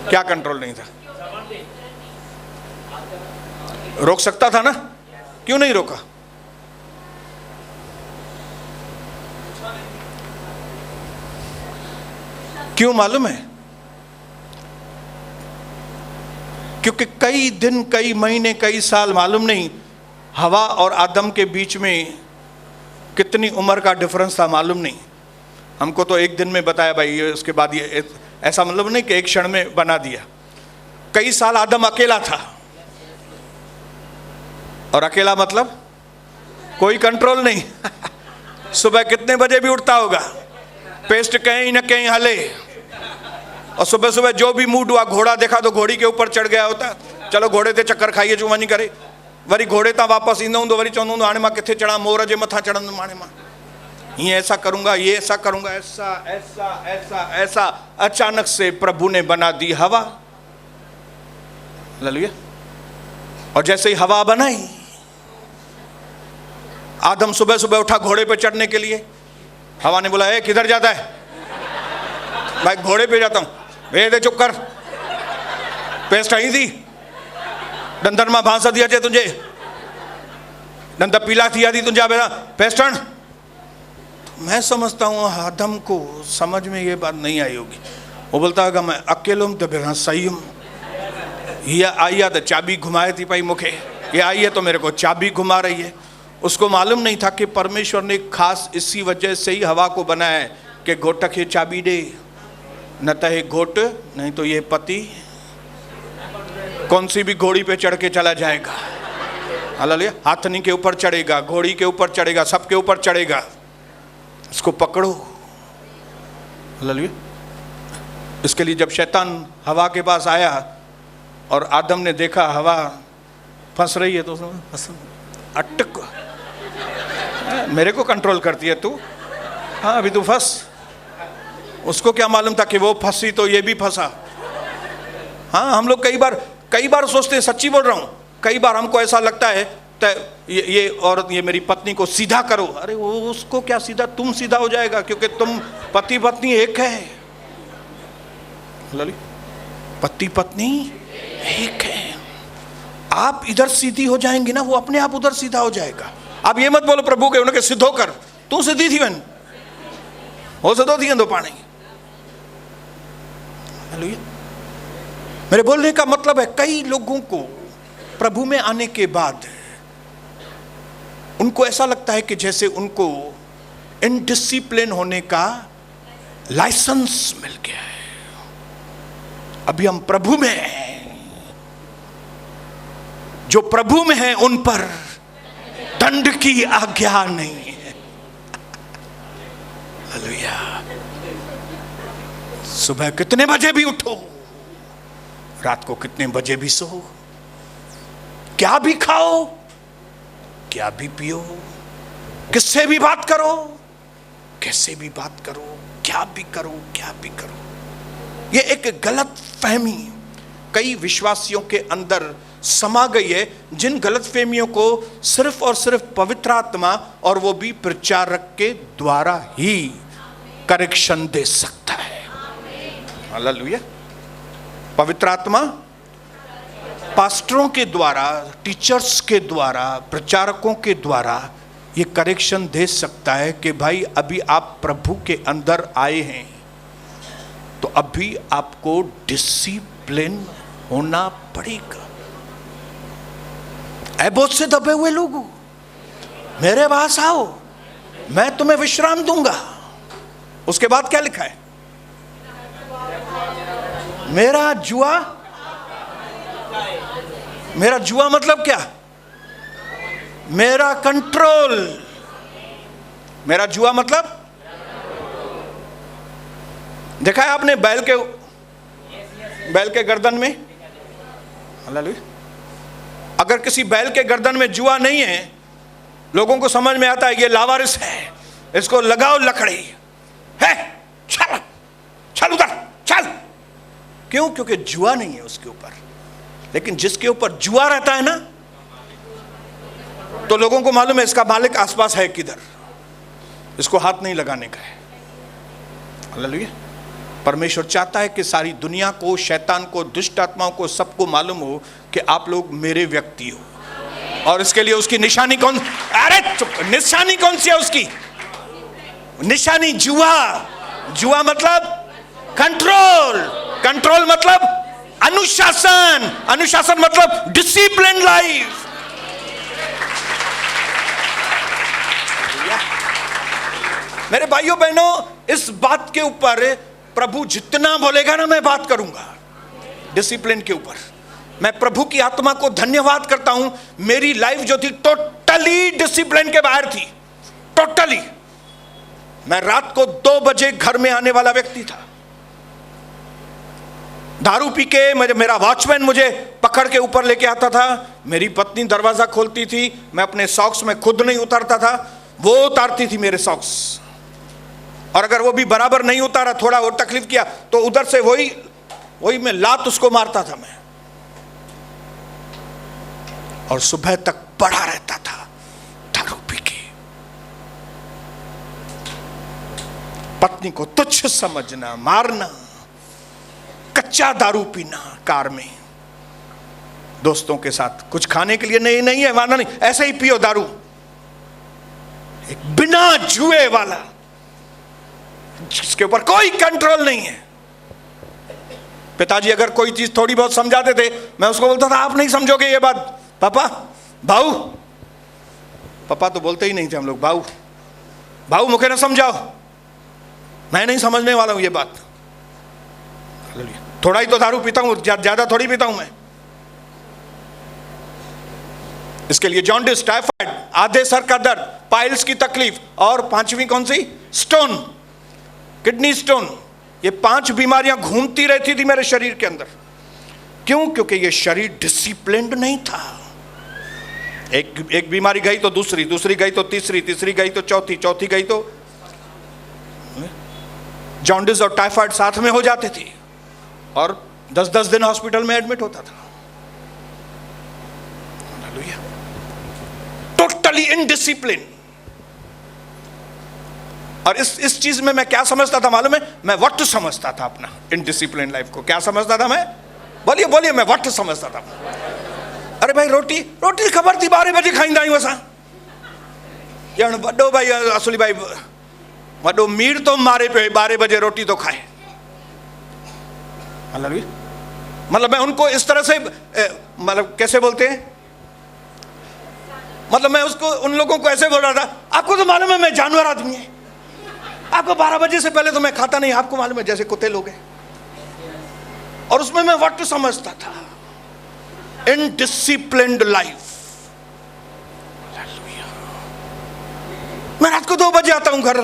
क्या कंट्रोल नहीं था? रोक सकता था ना, क्यों नहीं रोका? क्यों मालूम है? क्योंकि कई दिन, कई महीने, कई साल, मालूम नहीं हवा और आदम के बीच में कितनी उम्र का डिफरेंस था, मालूम नहीं। हमको तो एक दिन में बताया भाई ये, उसके बाद ये, ऐसा मतलब नहीं कि एक क्षण में बना दिया। कई साल आदम अकेला था, और अकेला मतलब कोई कंट्रोल नहीं। सुबह कितने बजे भी उठता होगा, पेस्ट कहीं न कहीं हले, और सुबह सुबह जो भी मूड हुआ, घोड़ा देखा तो घोड़ी के ऊपर चढ़ गया होता, चलो घोड़े ते चक्कर खाइए जो मनी करे, वरी घोड़े ता वापस ईंदा हूं, वरी चवंदा हूं हाणे मां किथे चढ़ा, मोर जे मथा चढ़ंदुमि, हाणे मां ये ऐसा करूंगा, ये ऐसा करूंगा, ऐसा ऐसा ऐसा ऐसा। अचानक से प्रभु ने बना दी हवा। हालेलुया। और जैसे ही हवा बनाई, आदम सुबह सुबह उठा घोड़े पे चढ़ने के लिए। हवा ने बोला, ए किधर जाता है? भाई घोड़े पे जाता हूं। वे दे चुप कर, पेस्ट आई थी डंदर मां भांस दिया चे तुझे, डंदा पीला थिया थी तुझा बेटा पेस्टन। मैं समझता हूँ आदम को समझ में ये बात नहीं आई होगी। वो बोलता होगा मैं अकेलो हूँ तो फिर सही हूँ, ये आई है तो चाबी घुमाए थी भाई मुखे, ये आई है तो मेरे को चाबी घुमा रही है। उसको मालूम नहीं था कि परमेश्वर ने खास इसी वजह से ही हवा को बनाया है कि घोटक ये चाबी दे, न तो ये घोट नहीं तो ये पति कौन सी भी घोड़ी पे चढ़ के चला जाएगा। हालेलुया। हाथनी के ऊपर चढ़ेगा, घोड़ी के ऊपर चढ़ेगा, सबके ऊपर चढ़ेगा, इसको पकड़ो। हालेलुया। इसके लिए जब शैतान हवा के पास आया और आदम ने देखा हवा फंस रही है तो उसने अटक, मेरे को कंट्रोल करती है तू, हाँ अभी तू फंस। उसको क्या मालूम था कि वो फंसी तो ये भी फंसा। हाँ, हम लोग कई बार सोचते हैं, सच्ची बोल रहा हूँ, कई बार हमको ऐसा लगता है ये औरत, ये मेरी पत्नी को सीधा करो। अरे वो उसको क्या सीधा, तुम सीधा हो जाएगा, क्योंकि तुम पति पत्नी एक है। पति पत्नी एक है। आप इधर सीधी हो जाएंगी ना, वो अपने आप उधर सीधा हो जाएगा। आप ये मत बोलो प्रभु के उनके सिद्ध होकर तू सीधी थी बहन, हो सदो थी दो पानी। मेरे बोलने का मतलब है कई लोगों को प्रभु में आने के बाद उनको ऐसा लगता है कि जैसे उनको इनडिसिप्लिन होने का लाइसेंस मिल गया है। अभी हम प्रभु में हैं, जो प्रभु में हैं उन पर दंड की आज्ञा नहीं है। हालेलुया। सुबह कितने बजे भी उठो, रात को कितने बजे भी सो, क्या भी खाओ, क्या भी पियो, किससे भी बात करो, कैसे भी बात करो, क्या भी करो। ये एक गलत फहमी कई विश्वासियों के अंदर समा गई है, जिन गलत फहमियों को सिर्फ और सिर्फ पवित्र आत्मा, और वो भी प्रचारक के द्वारा ही करेक्शन दे सकता है। हालेलुया। पवित्र आत्मा पास्टरों के द्वारा, टीचर्स के द्वारा, प्रचारकों के द्वारा ये करेक्शन दे सकता है कि भाई अभी आप प्रभु के अंदर आए हैं तो अभी आपको डिसिप्लिन होना पड़ेगा। ऐ बहुत से दबे हुए लोग, मेरे पास आओ, मैं तुम्हें विश्राम दूंगा। उसके बाद क्या लिखा है? मेरा जुआ मतलब क्या? मेरा कंट्रोल। मेरा जुआ मतलब, देखा है आपने बैल के गर्दन में, हालेलुया, अगर किसी बैल के गर्दन में जुआ नहीं है, लोगों को समझ में आता है ये लावारिस है, इसको लगाओ लकड़ी है, चल उधर चल। क्यों? क्योंकि जुआ नहीं है उसके ऊपर। लेकिन जिसके ऊपर जुआ रहता है ना, तो लोगों को मालूम है इसका मालिक आसपास है किधर, इसको हाथ नहीं लगाने का है। हालेलुया। परमेश्वर चाहता है कि सारी दुनिया को, शैतान को, दुष्ट आत्माओं को, सबको मालूम हो कि आप लोग मेरे व्यक्ति हो। और इसके लिए उसकी निशानी कौन? अरे चुप, निशानी कौन सी है उसकी? निशानी जुआ। जुआ मतलब कंट्रोल, कंट्रोल मतलब अनुशासन, अनुशासन मतलब डिसिप्लिन लाइफ। मेरे भाइयों बहनों, इस बात के ऊपर प्रभु जितना बोलेगा ना, मैं बात करूंगा डिसिप्लिन के ऊपर। मैं प्रभु की आत्मा को धन्यवाद करता हूं। मेरी लाइफ जो थी टोटली डिसिप्लिन के बाहर थी, टोटली। मैं रात को 2 बजे घर में आने वाला व्यक्ति था। दारू पी के मेरा वॉचमैन मुझे पकड़ के ऊपर लेके आता था, मेरी पत्नी दरवाजा खोलती थी, मैं अपने सॉक्स में खुद नहीं उतारता था, वो उतारती थी मेरे सॉक्स। और अगर वो भी बराबर नहीं उतारा, थोड़ा वो तकलीफ किया, तो उधर से वही मैं लात उसको मारता था मैं। और सुबह तक पड़ा रहता था दारू पी के। पत्नी को तुच्छ समझना, मारना, कच्चा दारू पीना, कार में दोस्तों के साथ, कुछ खाने के लिए नहीं है, मारना नहीं, ऐसे ही पियो दारू। एक बिना जुए वाला, जिसके ऊपर कोई कंट्रोल नहीं है। पिताजी अगर कोई चीज थोड़ी बहुत समझाते थे, मैं उसको बोलता था आप नहीं समझोगे ये बात पापा, भाऊ पापा तो बोलते ही नहीं थे हम लोग, भाऊ भाऊ मुझे ना समझाओ, मैं नहीं समझने वाला हूं ये बात। थोड़ा ही तो दारू पीता हूं, ज्यादा थोड़ी पीता हूं मैं। इसके लिए जॉन्डिस, टाइफाइड, आधे सर का दर्द, पाइल्स की तकलीफ, और पांचवी कौन सी? Stone, kidney stone. ये 5 बीमारियां घूमती रहती थी मेरे शरीर के अंदर। क्यों? क्योंकि ये शरीर डिसिप्लिन्ड नहीं था। एक बीमारी गई तो दूसरी, दूसरी गई तो तीसरी, तीसरी गई तो चौथी, चौथी गई तो जॉन्डिस और टाइफाइड साथ में हो जाते थे, और 10-10 दिन हॉस्पिटल में एडमिट होता था। Totally indiscipline. और इस चीज में मैं क्या समझता था मालूम है? मैं वट समझता था अपना इनडिसिप्लिन लाइफ को। क्या समझता था मैं? बोलिए बोलिए। मैं वट समझता था। अरे भाई रोटी खबर थी 12 बजे खाईंदा आहियूं असां। ॼण वॾो भाई असली भाई वॾो मीर तो मारे पे 12 बजे रोटी तो खाए। मतलब मैं उनको इस तरह से, मतलब कैसे बोलते हैं, मतलब मैं उसको, उन लोगों को ऐसे बोल रहा था, आपको तो मालूम है मैं जानवर आदमी है, आपको 12 बजे से पहले तो मैं खाता नहीं, आपको मालूम है, जैसे कुत्ते लोग हैं। और उसमें मैं वक्त समझता था। Indisciplined life. मैं रात को 2 बजे आता हूं घर,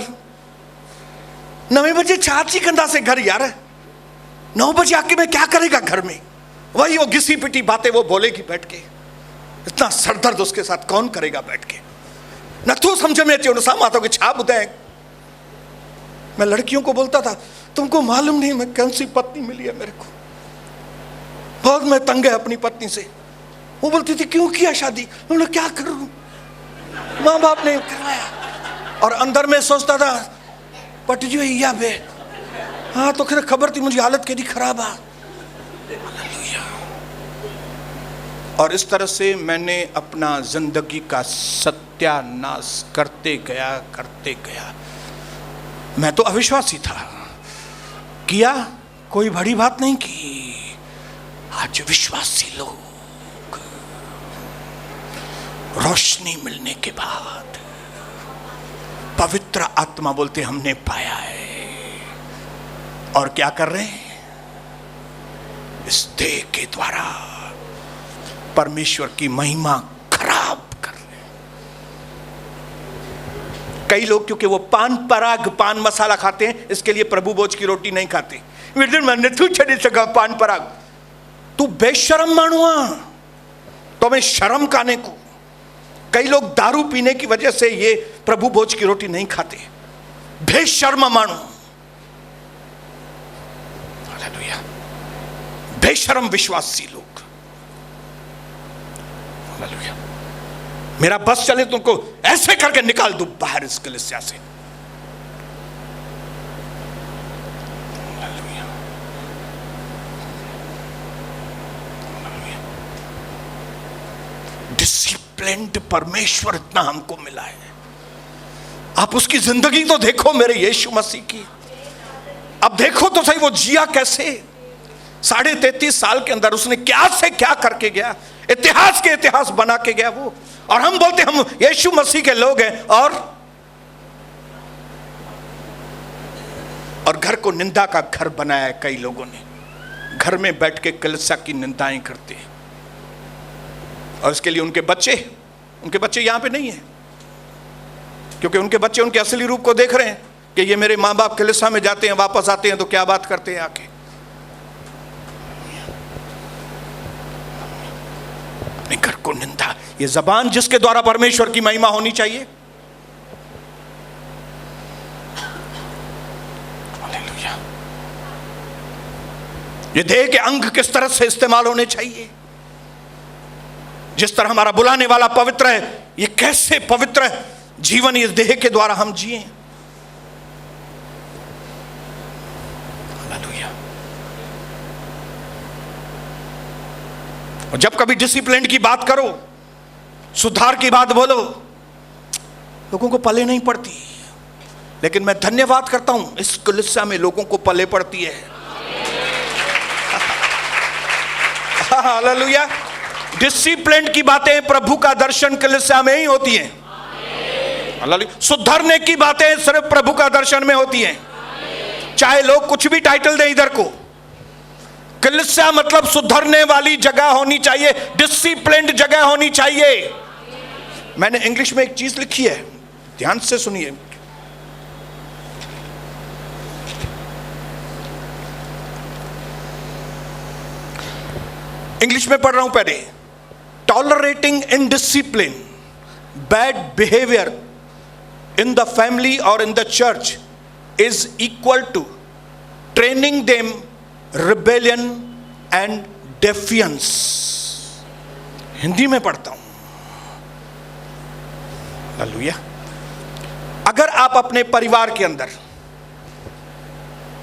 9 बजे छाची कंधा से घर यार। 9 बजे आके मैं क्या करेगा घर में? वही वो घिसी पिटी बातें वो बोलेगी बैठ के। इतना सरदर्द उसके साथ कौन करेगा बैठ के? न तो समझ में अचे सां मां तोखे छा ॿुधायां। मैं लड़कियों को बोलता था, तुमको मालूम नहीं मैं कौन सी पत्नी मिली है मेरे को, बहुत मैं तंग है अपनी पत्नी से। वो बोलती थी क्यों किया शादी? मैं क्या करूं, माँ बाप ने करवाया। और अंदर में सोचता था पट जो या बे, हाँ तो खबर थी मुझे हालत केड़ी खराब है। और इस तरह से मैंने अपना जिंदगी का सत्यानाश करते गया। मैं तो अविश्वासी था, किया कोई बड़ी बात नहीं की। आज विश्वासी लोग रोशनी मिलने के बाद पवित्र आत्मा बोलते हमने पाया है, और क्या कर रहे हैं? इस देह के द्वारा परमेश्वर की महिमा खराब कर रहे हैं। कई लोग क्योंकि वो पान मसाला खाते हैं, इसके लिए प्रभु भोज की रोटी नहीं खाते। तू छड़ी सका पान पराग, तू बेशरम मानुआ, तो मैं शर्म काने को। कई लोग दारू पीने की वजह से ये प्रभु भोज की रोटी नहीं खाते, बेशर्म मानो। हालेलुया। बेशर्म विश्वासी लोग। हालेलुया। मेरा बस चले तुमको ऐसे करके निकाल दूं बाहर इस कलीसिया से। डिसिप्लिन्ड परमेश्वर इतना हमको मिला है। आप उसकी जिंदगी तो देखो मेरे यीशु मसीह की। अब देखो तो सही वो जिया कैसे। 33.5 साल के अंदर उसने क्या से क्या करके गया, इतिहास के इतिहास बना के गया वो। और हम बोलते हम यीशु मसीह के लोग हैं, और घर को निंदा का घर बनाया है। कई लोगों ने घर में बैठ के कलीसिया की निंदाएं करते हैं, और इसके लिए उनके बच्चे यहां पे नहीं है, क्योंकि उनके बच्चे उनके असली रूप को देख रहे हैं कि ये मेरे माँ बाप कलीसिया में जाते हैं, वापस आते हैं तो क्या बात करते हैं आके। अपने घर को निंदा, ये जबान जिसके द्वारा परमेश्वर की महिमा होनी चाहिए। हालेलुया। ये देह के अंग किस तरह से इस्तेमाल होने चाहिए। जिस तरह हमारा बुलाने वाला पवित्र है, ये कैसे पवित्र जीवन इस देह के द्वारा हम जिए। हालेलुया। और जब कभी डिसिप्लिन की बात करो, सुधार की बात बोलो, लोगों को पले नहीं पड़ती। लेकिन मैं धन्यवाद करता हूं, इस कलीसिया में लोगों को पले पड़ती है। हालेलुया। डिसिप्लिन की बातें, प्रभु का दर्शन कलीसिया में ही होती हैं। हालेलुया। सुधरने की बातें सिर्फ प्रभु का दर्शन में होती हैं, चाहे लोग कुछ भी टाइटल दें इधर को। कलीसिया मतलब सुधरने वाली जगह होनी चाहिए, डिसिप्लिन्ड जगह होनी चाहिए। मैंने इंग्लिश में एक चीज लिखी है, ध्यान से सुनिए। इंग्लिश में पढ़ रहा हूं पहले। Tolerating indiscipline, bad behaviour in the family और in the church is equal to training them rebellion and defiance. Hindi में पढ़ता हूं। हालेलुया। अगर आप अपने परिवार के अंदर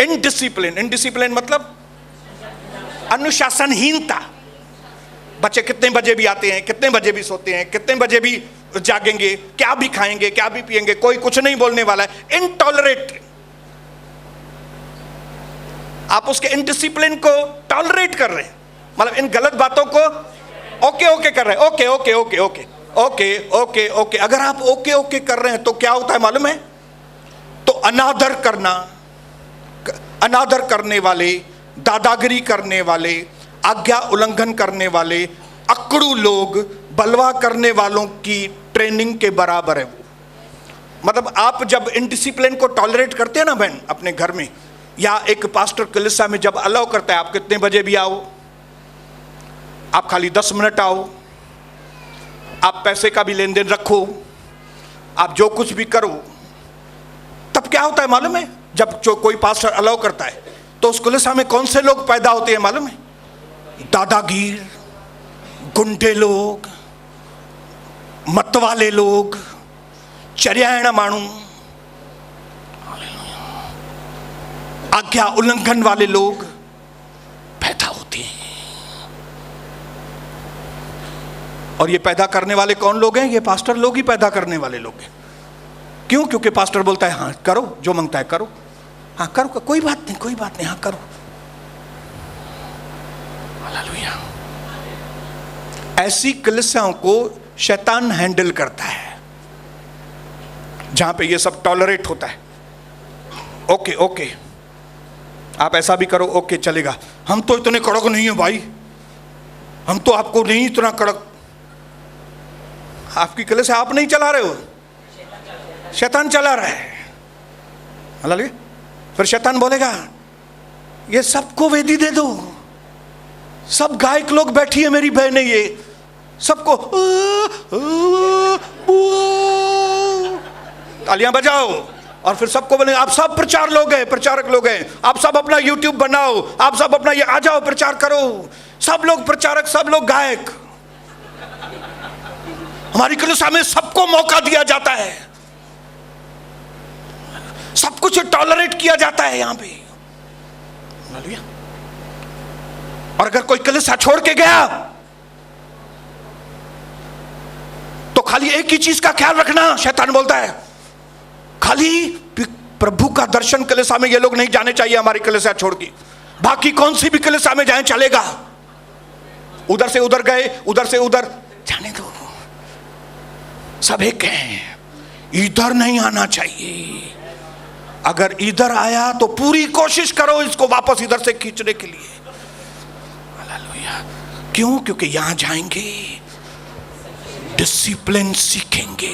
इनडिसिप्लिन, इनडिसिप्लिन मतलब अनुशासनहीनता, बच्चे कितने बजे भी आते हैं, कितने बजे भी सोते हैं, कितने बजे भी जागेंगे, क्या भी खाएंगे, क्या भी पिएंगे, कोई कुछ नहीं बोलने वाला है, इनटॉलरेट। आप उसके इनडिसिप्लिन को टॉलरेट कर रहे हैं, मतलब इन गलत बातों को ओके ओके कर रहे हैं। Okay okay okay okay okay okay okay. अगर आप ओके ओके कर रहे हैं तो क्या होता है मालूम है? तो अनादर करना, अनादर करने वाले, दादागिरी करने वाले, आज्ञा उल्लंघन करने वाले, अकड़ू लोग, बलवा करने वालों की ट्रेनिंग के बराबर है। मतलब आप जब इनडिसिप्लिन को टॉलरेट करते हैं ना बहन अपने घर में, या एक पास्टर कलीसिया में जब अलाउ करता है आप कितने बजे भी आओ, आप खाली 10 मिनट आओ, आप पैसे का भी लेन देन रखो, आप जो कुछ भी करो, तब क्या होता है मालूम है? जब जो कोई पास्टर अलाउ करता है तो उस कलीसिया में कौन से लोग पैदा होते हैं मालूम है? दादागीर, गुंडे लोग, मतवाले लोग, चर्यायण मानू, आज्ञा उल्लंघन वाले लोग पैदा होते हैं। और ये पैदा करने वाले कौन लोग हैं? ये पास्टर लोग ही पैदा करने वाले लोग हैं। क्यों? क्योंकि पास्टर बोलता है हाँ करो, जो मांगता है करो, हाँ करो, कोई बात नहीं, कोई बात नहीं, हाँ करो। हालेलुया। ऐसी कलीसियाओं को शैतान हैंडल करता है, जहां पे ये सब टॉलरेट होता है। ओके ओके, आप ऐसा भी करो, ओके चलेगा, हम तो इतने कड़क नहीं है भाई, हम तो आपको नहीं इतना कड़क। आपकी कलीसिया आप नहीं चला रहे हो, शैतान चला रहा है। हालेलुया। फिर शैतान बोलेगा ये सबको वेदी दे दो, सब गायक लोग बैठी है मेरी बहनें, ये सबको तालियां बजाओ, और फिर सबको बोले आप सब प्रचार लोग हैं, प्रचारक लोग हैं, आप सब अपना यूट्यूब बनाओ, आप सब अपना ये आ जाओ प्रचार करो, सब लोग प्रचारक, सब लोग गायक। हमारी कलीसिया में सबको मौका दिया जाता है, सब कुछ टॉलरेट किया जाता है यहां पे। और अगर कोई कलीसिया छोड़ के गया तो खाली एक ही चीज का ख्याल रखना, शैतान बोलता है खाली प्रभु का दर्शन कलीसिया में ये लोग नहीं जाने चाहिए हमारी कलीसिया छोड़ के, बाकी कौन सी भी कलीसिया में जाए चलेगा, उधर से उधर गए, उधर से उधर जाने दो, सब एक हैं, इधर नहीं आना चाहिए। अगर इधर आया तो पूरी कोशिश करो इसको वापस इधर से खींचने के लिए। हालेलुया। क्यों? क्योंकि यहां जाएंगे डिसिप्लिन सीखेंगे,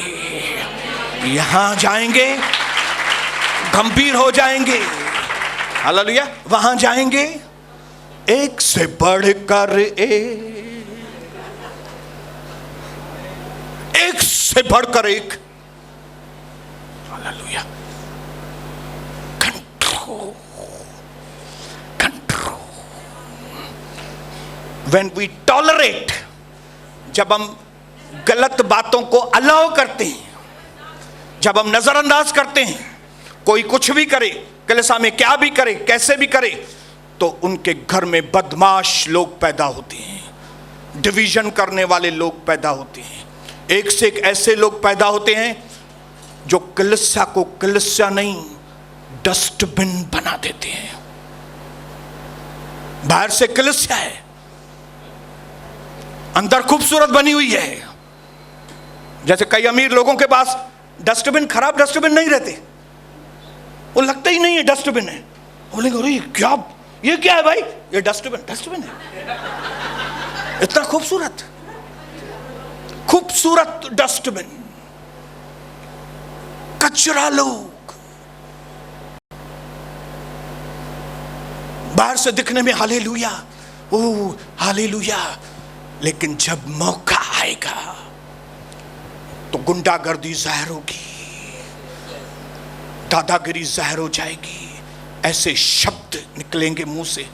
यहां जाएंगे गंभीर हो जाएंगे। हालेलुया। वहां जाएंगे एक से बढ़कर एक से बढ़कर एक। हालेलुया। When we tolerate, जब हम गलत बातों को अलाउ करते हैं, जब हम नजरअंदाज करते हैं, कोई कुछ भी करे, कलीसिया में क्या भी करे, कैसे भी करे, तो उनके घर में बदमाश लोग पैदा होते हैं, डिवीजन करने वाले लोग पैदा होते हैं, एक से एक ऐसे लोग पैदा होते हैं जो कलीसिया को कलीसिया नहीं डस्टबिन बना देते हैं। बाहर से कलीसिया है, अंदर खूबसूरत बनी हुई है। जैसे कई अमीर लोगों के पास डस्टबिन, खराब डस्टबिन नहीं रहते, वो लगता ही नहीं है डस्टबिन है। बोलेंगे अरे ये क्या है भाई? ये डस्टबिन है। इतना खूबसूरत डस्टबिन, कचरा लोग बाहर से दिखने में हालेलुया, ओ हालेलुया, लेकिन जब मौका आएगा तो गुंडागर्दी जाहिर होगी, दादागिरी जाहिर हो जाएगी, ऐसे शब्द निकलेंगे मुंह से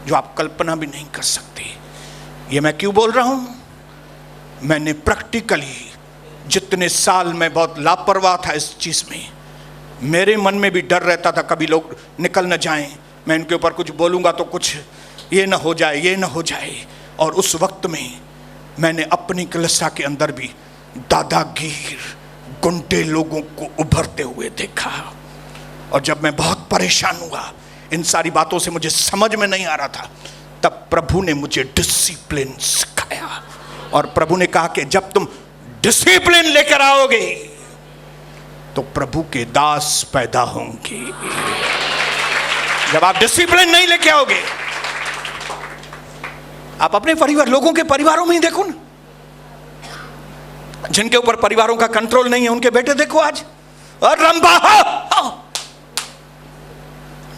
जो आप कल्पना भी नहीं कर सकते। ये मैं क्यों बोल रहा हूं? मैंने प्रैक्टिकली जितने साल में बहुत लापरवाह था इस चीज में, मेरे मन में भी डर रहता था कभी लोग निकल न जाएं, मैं इनके ऊपर कुछ बोलूंगा तो कुछ ये न हो जाए। और उस वक्त में मैंने अपनी कलीसिया के अंदर भी दादागीर गुंडे लोगों को उभरते हुए देखा। और जब मैं बहुत परेशान हुआ, इन सारी बातों से मुझे समझ में नहीं आ रहा था, तब प्रभु ने मुझे डिसिप्लिन सिखाया। और प्रभु ने कहा कि जब तुम डिसिप्लिन लेकर आओगे तो प्रभु के दास पैदा होंगे। जब आप डिसिप्लिन नहीं लेके आओगे, आप अपने परिवार, लोगों के परिवारों में ही देखो ना, जिनके ऊपर परिवारों का कंट्रोल नहीं है, उनके बेटे देखो आज, और रंबा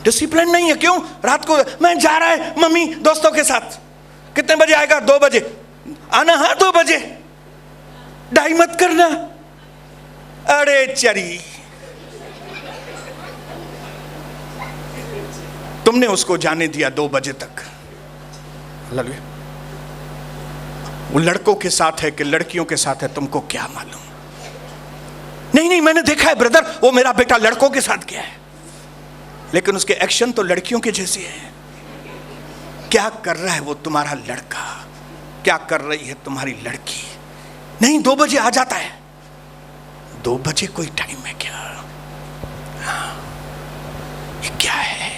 डिसिप्लिन नहीं है। क्यों? रात को मैं जा रहा है मम्मी दोस्तों के साथ, कितने बजे आएगा? 2 बजे आना। हाँ 2 बजे, 2:30 मत करना। अरे चरी, तुमने उसको जाने दिया 2 बजे तक। वो लड़कों के साथ है कि लड़कियों के साथ है, तुमको क्या मालूम? नहीं, मैंने देखा है ब्रदर, वो मेरा बेटा लड़कों के साथ गया है, लेकिन उसके एक्शन तो लड़कियों के जैसे हैं। क्या कर रहा है वो तुम्हारा लड़का, क्या कर रही है तुम्हारी लड़की? नहीं, 2 बजे आ जाता है। 2 बजे कोई टाइम है क्या? ये क्या है?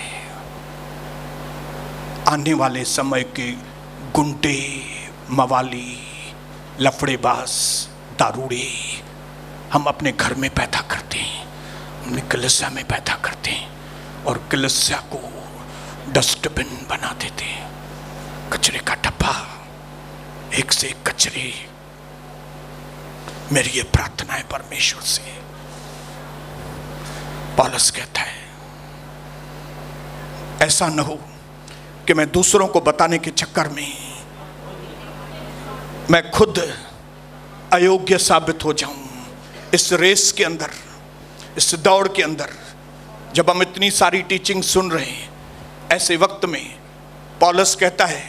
आने वाले समय के गुंडे, मवाली, लफड़ेबाज, दारूड़े हम अपने घर में पैदा करते हैं, अपने कलीसिया में पैदा करते हैं, और कलीसिया को डस्टबिन बना देते हैं, कचरे का डब्बा, एक से एक कचरे। मेरी ये प्रार्थना है परमेश्वर से। पौलुस कहता है ऐसा न हो कि मैं दूसरों को बताने के चक्कर में मैं खुद अयोग्य साबित हो जाऊं। इस रेस के अंदर, इस दौड़ के अंदर, जब हम इतनी सारी टीचिंग सुन रहे हैं, ऐसे वक्त में पौलुस कहता है,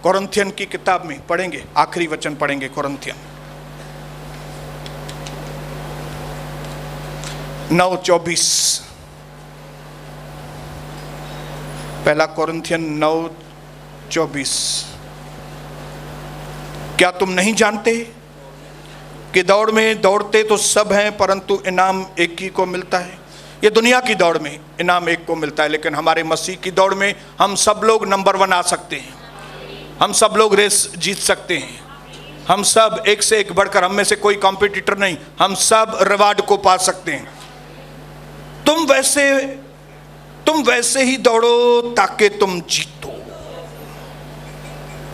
कोरिन्थियन की किताब में पढ़ेंगे, आखिरी वचन पढ़ेंगे, कोरिन्थियन 9:24, पहला कोरिन्थियन 9:24। क्या तुम नहीं जानते कि दौड़ में दौड़ते तो सब हैं, परंतु इनाम एक ही को मिलता है? ये दुनिया की दौड़ में इनाम एक को मिलता है, लेकिन हमारे मसीह की दौड़ में हम सब लोग नंबर 1 आ सकते हैं, हम सब लोग रेस जीत सकते हैं, हम सब एक से एक बढ़कर, हम में से कोई कॉम्पिटिटर नहीं, हम सब रिवार्ड को पा सकते हैं। तुम वैसे ही दौड़ो ताकि तुम जीतो।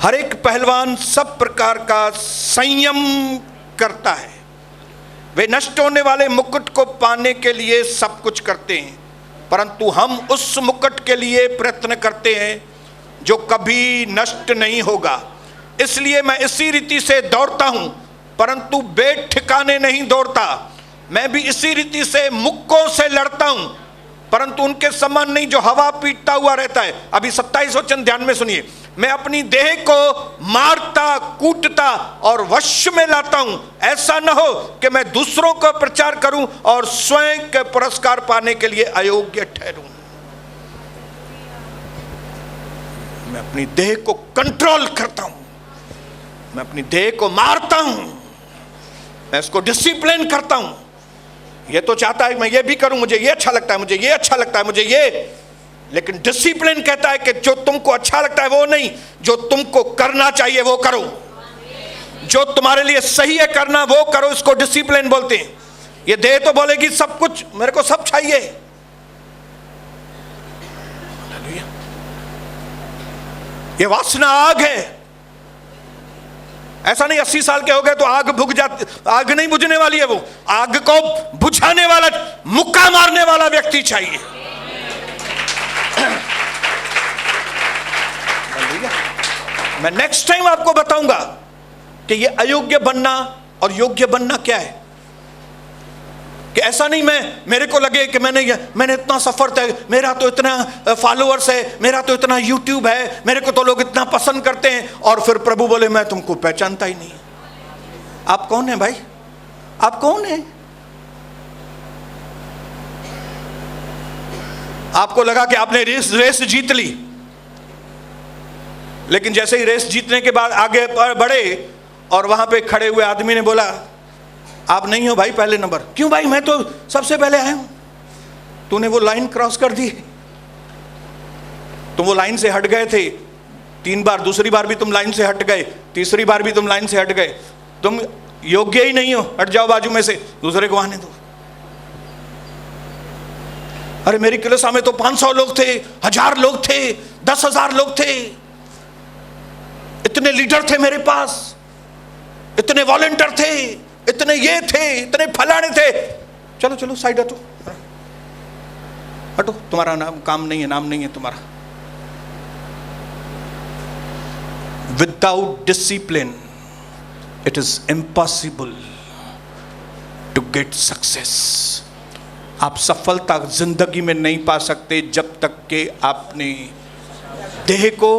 हर एक पहलवान सब प्रकार का संयम करता है, वे नष्ट होने वाले मुकुट को पाने के लिए सब कुछ करते हैं, परंतु हम उस मुकुट के लिए प्रयत्न करते हैं जो कभी नष्ट नहीं होगा। इसलिए मैं इसी रीति से दौड़ता हूं, परंतु बेठिकाने नहीं दौड़ता। मैं भी इसी रीति से मुक्कों से लड़ता हूं, परंतु उनके समान नहीं जो हवा पीटता हुआ रहता है। अभी 27 वचन ध्यान में सुनिए। मैं अपनी देह को मारता, कूटता और वश में लाता हूं, ऐसा न हो कि मैं दूसरों को प्रचार करूं और स्वयं के पुरस्कार पाने के लिए अयोग्य ठहरूं। मैं अपनी देह को कंट्रोल करता हूं, मैं अपनी देह को मारता हूं, मैं इसको डिसिप्लिन करता हूं। ये तो चाहता है मैं ये भी करूं, मुझे ये अच्छा लगता है, मुझे ये अच्छा लगता है, मुझे ये, लेकिन डिसिप्लिन कहता है कि जो तुमको अच्छा लगता है वो नहीं, जो तुमको करना चाहिए वो करो, जो तुम्हारे लिए सही है करना वो करो। इसको डिसिप्लिन बोलते हैं। ये देह तो बोलेगी सब कुछ मेरे को सब चाहिए। ये वासना आग है। ऐसा नहीं 80 साल के हो गए तो आग बुझ जाती, आग नहीं बुझने वाली है। वो आग को बुझाने वाला, मुक्का मारने वाला व्यक्ति चाहिए। मैं नेक्स्ट टाइम आपको बताऊंगा कि ये अयोग्य बनना और योग्य बनना क्या है। कि ऐसा नहीं मेरे को लगे कि मैंने इतना सफर तय, मेरा तो इतना फॉलोअर्स है, मेरा तो इतना यूट्यूब है, मेरे को तो लोग इतना पसंद करते हैं, और फिर प्रभु बोले मैं तुमको पहचानता ही नहीं। आप कौन है भाई? आप कौन है? आपको लगा कि आपने रेस जीत ली, लेकिन जैसे ही रेस जीतने के बाद आगे बढ़े और वहां पे खड़े हुए आदमी ने बोला आप नहीं हो भाई पहले नंबर। क्यों भाई, मैं तो सबसे पहले आया हूं। तूने वो लाइन क्रॉस कर दी, तुम वो लाइन से हट गए थे 3 बार, दूसरी बार भी तुम लाइन से हट गए, तीसरी बार भी तुम लाइन से हट गए। तुम योग्य ही नहीं हो, हट जाओ बाजू में से, दूसरे को आने दो। अरे मेरी क्लास में तो 500 लोग थे, 1000 लोग थे, 10,000 लोग थे, इतने लीडर थे मेरे पास, इतने वॉलंटियर थे, इतने ये थे, इतने फलाने थे। चलो चलो साइड हटो, हटो, तुम्हारा नाम काम नहीं है, नाम नहीं है तुम्हारा। Without discipline it is impossible to get success. आप सफलता जिंदगी में नहीं पा सकते जब तक कि आपने देह को,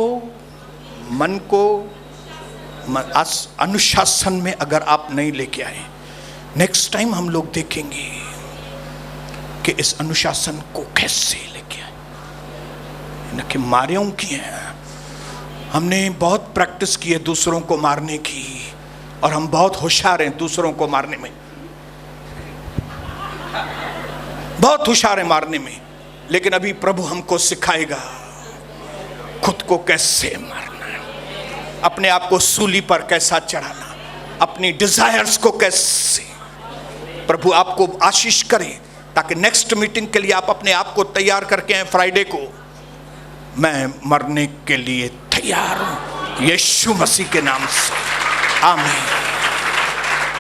मन को अनुशासन में अगर आप नहीं लेके आए। नेक्स्ट टाइम हम लोग देखेंगे कि इस अनुशासन को कैसे लेके आए। न कि मारे किए हैं, हमने बहुत प्रैक्टिस की है दूसरों को मारने की, और हम बहुत होशियार हैं दूसरों को मारने में, बहुत होशियार हैं मारने में। लेकिन अभी प्रभु हमको सिखाएगा खुद को कैसे मारना, अपने आप को सूली पर कैसा चढ़ाना, अपनी डिजायर्स को कैसे। प्रभु आपको आशीष करे ताकि नेक्स्ट मीटिंग के लिए आप अपने आप को तैयार करके आए। फ्राइडे को मैं मरने के लिए तैयार हूं, यीशु मसीह के नाम से, आमीन।